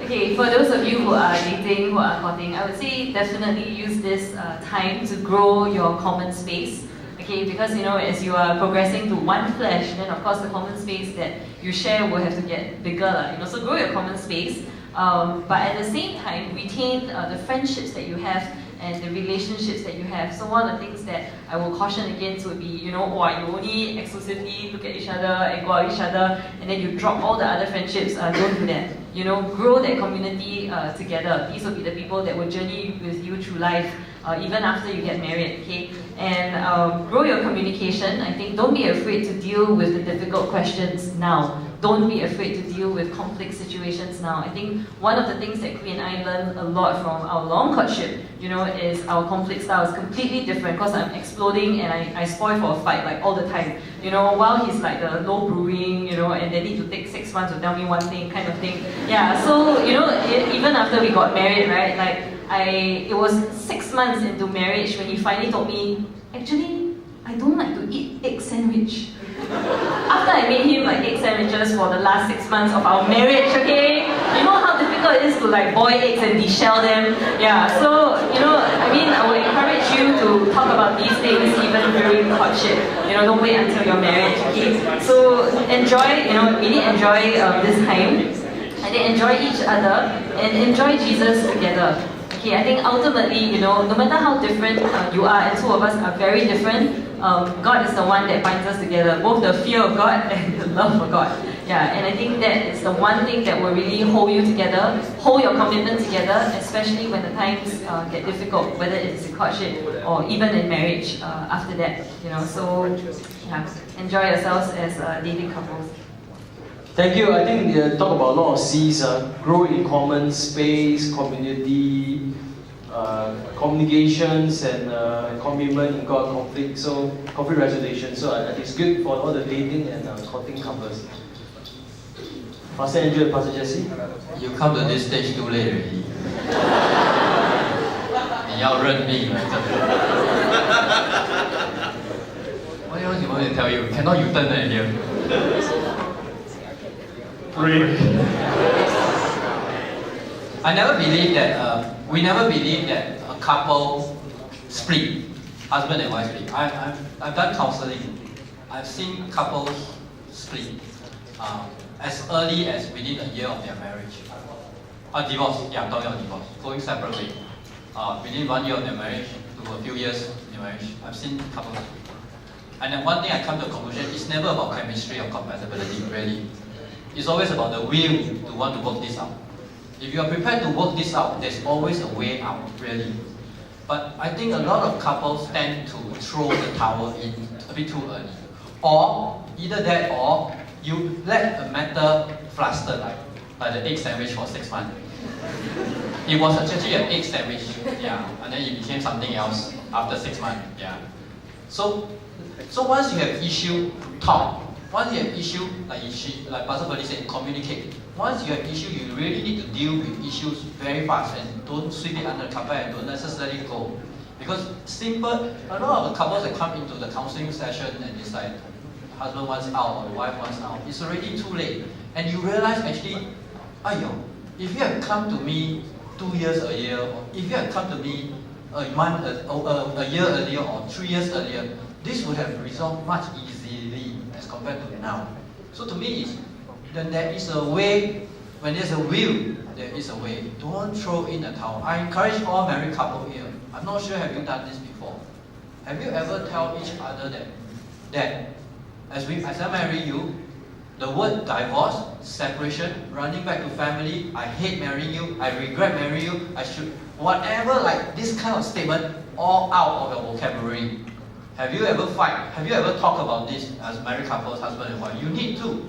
Okay, for those of you who are dating, who are courting, I would say definitely use this time to grow your common space. Okay, because you know, as you are progressing to one flesh, then of course the common space that you share will have to get bigger. You know, so grow your common space, but at the same time retain the friendships that you have and the relationships that you have. So one of the things that I will caution against would be, you know, you only exclusively look at each other and go out with each other, and then you drop all the other friendships. Don't do that. You know, grow that community together. These will be the people that will journey with you through life, even after you get married, okay? And grow your communication. I think don't be afraid to deal with the difficult questions now. Don't be afraid to deal with complex situations now. I think one of the things that Kui and I learned a lot from our long courtship, you know, is our conflict style is completely different because I'm exploding and I spoil for a fight like all the time. You know, while he's like the low brewing, you know, and they need to take 6 months to tell me one thing kind of thing. Yeah, so, you know, even after we got married, right, like it was 6 months into marriage when he finally told me, actually, I don't like to eat egg sandwich. After I made him like egg sandwiches for the last 6 months of our marriage, okay? You know how difficult it is to like boil eggs and deshell them? Yeah, so, you know, I mean, I would encourage you to talk about these things even during courtship. You know, don't wait until you're married, okay? So enjoy, you know, really enjoy this time. And then enjoy each other and enjoy Jesus together. Okay, I think ultimately, you know, no matter how different you are, and two of us are very different, God is the one that binds us together, both the fear of God and the love for God. Yeah, and I think that is the one thing that will really hold you together, hold your commitment together, especially when the times get difficult, whether it's in courtship or even in marriage after that. You know, so yeah, enjoy yourselves as dating couples. Thank you. I think talk about a lot of C's. Grow in common space, community, communications, and commitment in God, conflict resolution. So I think it's good for all the dating and courting couples. Pastor Andrew and Pastor Jesse? You come to this stage too late already. 你要认命了，真的。What else you want me to tell you? Cannot you turn here. I never believed that. We never believed that a couple split, husband and wife split. I've done counseling. I've seen couples split as early as within a year of their marriage. Divorce, yeah, talking about divorce, going separate ways. Within 1 year of their marriage to a few years in their marriage, I've seen couples split. And then one thing I come to a conclusion: it's never about chemistry or compatibility, really. It's always about the will to want to work this out. If you are prepared to work this out, there's always a way out, really. But I think a lot of couples tend to throw the towel in a bit too early. Or, either that or you let the matter fluster like the egg sandwich for 6 months. It was actually an egg sandwich, yeah, and then it became something else after 6 months, yeah. So once you have issue, talk. Once you have issue, like Pastor Buddy said, communicate. once you have issue, you really need to deal with issues very fast and don't sweep it under the carpet and don't necessarily go. Because simple, a lot of the couples that come into the counseling session and it's like, the husband wants out or the wife wants out, it's already too late. And you realize actually, ayo, if you had come to me 2 years earlier, or if you had come to me a year earlier or 3 years earlier, this would have resolved much easily as compared to now. So to me, then there is a way, when there's a will, there is a way. Don't throw in a towel. I encourage all married couples here. I'm not sure have you done this before. Have you ever tell each other that as I marry you, the word divorce, separation, running back to family, I hate marrying you, I regret marrying you, I should, whatever, like this kind of statement, all out of your vocabulary. Have you ever fight? Have you ever talked about this as married couples, husband and wife? You need to.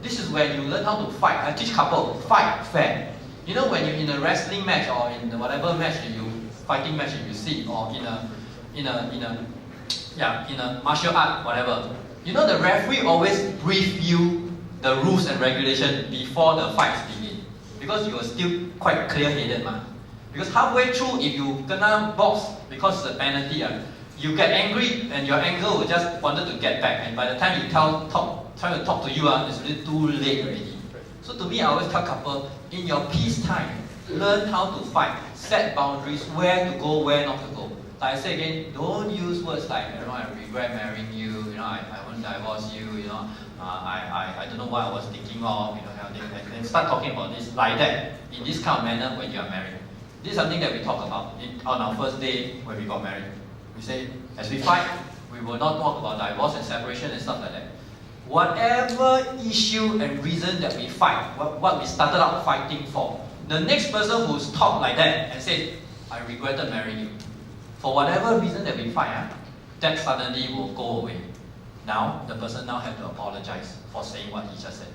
This is where you learn how to fight. I teach couple, fight fair. You know when you're in a wrestling match or in whatever match that you, fighting match that you see, or in a martial art, whatever. You know the referee always brief you the rules and regulations before the fights begin. Because you are still quite clear-headed, man. Because halfway through, if you gonna box because it's a penalty, you get angry and your anger will just wanted to get back. And by the time you try to talk to you, it's really too late already. So to me, I always tell couple, in your peace time, learn how to fight, set boundaries, where to go, where not to go. Like I say again, don't use words like, I regret marrying you, I won't divorce you, I don't know what I was thinking of, and start talking about this like that, in this kind of manner when you are married. This is something that we talk about on our first day when we got married. We say, as we fight, we will not talk about divorce and separation and stuff like that. Whatever issue and reason that we fight, what we started out fighting for, the next person who's talked like that and said, I regretted marrying you. For whatever reason that we fight, that suddenly will go away. Now, the person now have to apologize for saying what he just said.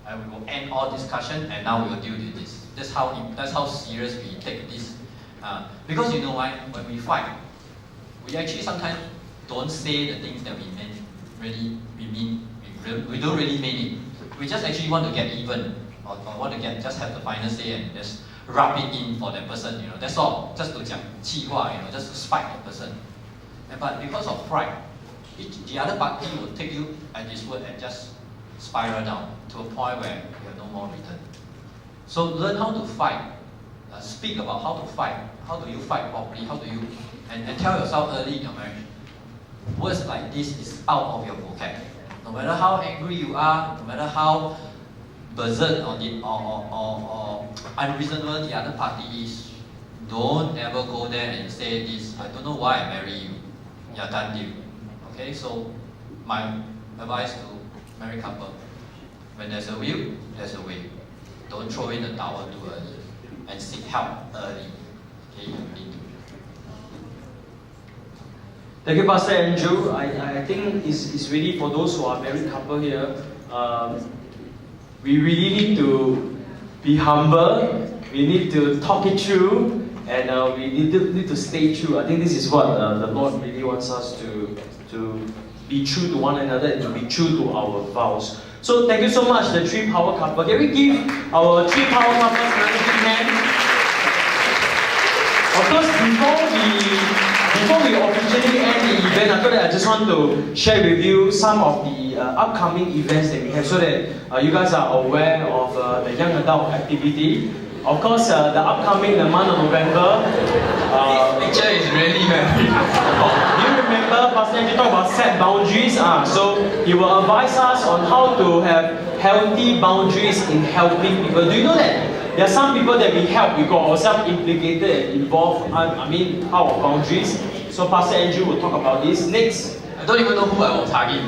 And we will end all discussion and now we will deal with this. That's how serious we take this. Because you know why? When we fight, we actually sometimes don't say the things that we meant. We don't really mean it. We just actually want to get even, or want to just have the final say and just rub it in for that person. That's all. Just to 讲气话, just to spite the person. But because of pride, the other party will take you at this word and just spiral down to a point where you have no more return. So learn how to fight. Speak about how to fight. How do you fight properly? How do you and tell yourself early in your marriage. Words like this is out of your vocab. No matter how angry you are, no matter how berserk or unreasonable the other party is, don't ever go there and say this, I don't know why I marry you. You're done deal. Okay, so my advice to married couple, when there's a will, there's a way. Don't throw in the towel too early and seek help early. Okay, you need to. Thank you, Pastor Andrew. I think it's really for those who are married couple here. We really need to be humble. We need to talk it through, and we need to stay true. I think this is what the Lord really wants us to be true to one another and to be true to our vows. So thank you so much, the three power couple. Can we give our three power couples another big hand? Of course, before we officially end the event, after that I just want to share with you some of the upcoming events that we have so that you guys are aware of the young adult activity. Of course, the month of November. This picture is really very Do you remember Pastor Andrew talked about set boundaries? So he will advise us on how to have healthy boundaries in helping people. Do you know that there are some people that we help, we got ourselves implicated and involved, out of boundaries. So Pastor Andrew will talk about this. Next. I don't even know who I will target.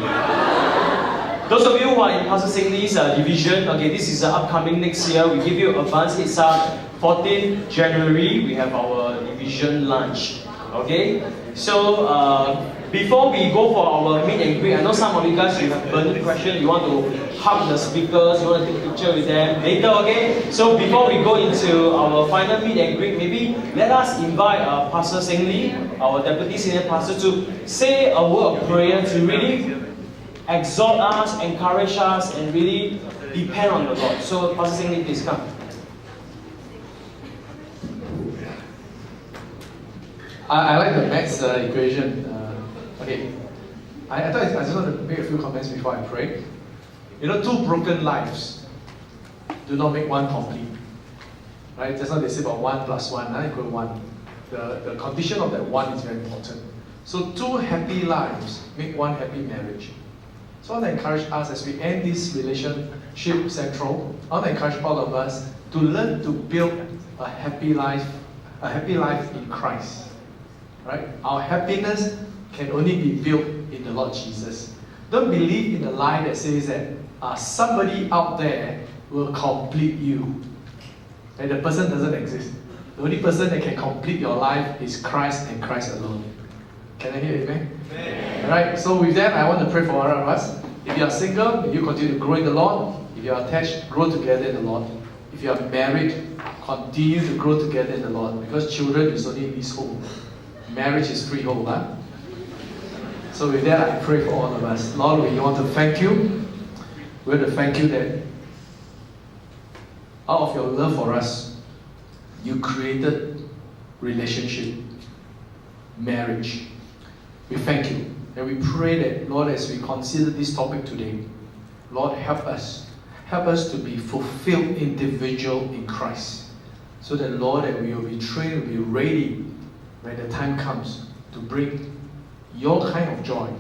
Those of you who are in Pastor Singley's division, okay, this is upcoming next year. We give you advance heads up. 14th January, we have our division lunch. Okay? So, before we go for our meet and greet, I know some of you guys, you have burning questions. You want to hug the speakers, you want to take a picture with them later, okay? So, before we go into our final meet and greet, maybe let us invite Pastor Singley, our Deputy Senior Pastor, to say a word of prayer to really exhort us, encourage us, and really depend on the Lord. So, Pastor Singh, please come. I like the maths equation. Okay, I thought I just want to make a few comments before I pray. You know, 2 broken lives do not make 1 complete. Right? Just now they say about 1 plus 1 equal 1. The condition of that 1 is very important. So 2 happy lives make 1 happy marriage. So I want to encourage us as we end this relationship central. I want to encourage all of us to learn to build a happy life in Christ. Right? Our happiness can only be built in the Lord Jesus. Don't believe in the lie that says that somebody out there will complete you. That the person doesn't exist. The only person that can complete your life is Christ and Christ alone. Can I hear amen? Amen. Alright, so with that, I want to pray for all of us. If you are single, may you continue to grow in the Lord. If you are attached, grow together in the Lord. If you are married, continue to grow together in the Lord. Because children is only leasehold. Marriage is freehold. Huh? So with that, I pray for all of us. Lord, we want to thank you. We want to thank you that out of your love for us, you created relationship, marriage. We thank you. And we pray that, Lord, as we consider this topic today, Lord, help us. Help us to be fulfilled individual in Christ. So that, Lord, that we will be trained, will be ready when the time comes to bring your kind of joy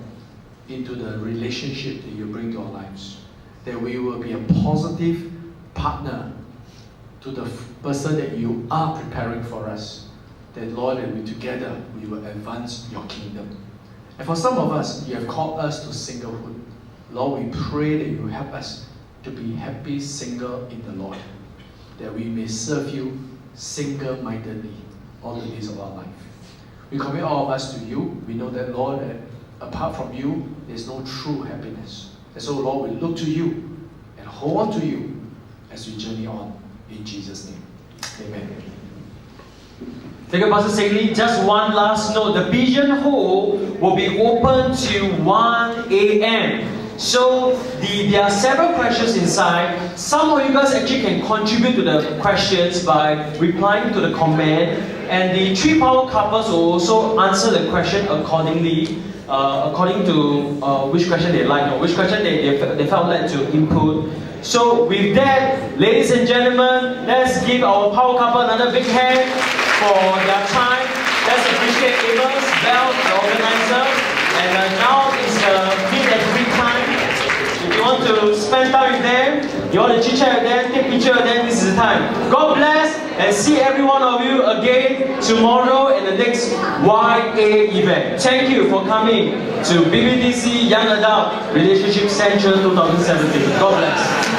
into the relationship that you bring to our lives. That we will be a positive partner to the person that you are preparing for us. That, Lord, that we together, we will advance your kingdom. And for some of us, you have called us to singlehood. Lord, we pray that you will help us to be happy single in the Lord. That we may serve you single-mindedly all the days of our life. We commit all of us to you. We know that, Lord, that apart from you, there's no true happiness. And so, Lord, we look to you and hold on to you as we journey on. In Jesus' name. Amen. Thank you, Pastor Singh. Just one last note. The Vision Hall will be open till 1 a.m. So there are several questions inside. Some of you guys actually can contribute to the questions by replying to the comment. And the 3 power couples will also answer the question accordingly, according to which question they like or which question they felt like to input. So with that, ladies and gentlemen, let's give our power couple another big hand for their time. Let's appreciate Amos, Bell, the organizer. And now is the meet and greet time. If you want to spend time with them, you want to chit-chat with them, take picture with them, this is the time. God bless and see every one of you again tomorrow in the next YA event. Thank you for coming to Bbtc Young Adult Relationship Central 2017. God bless.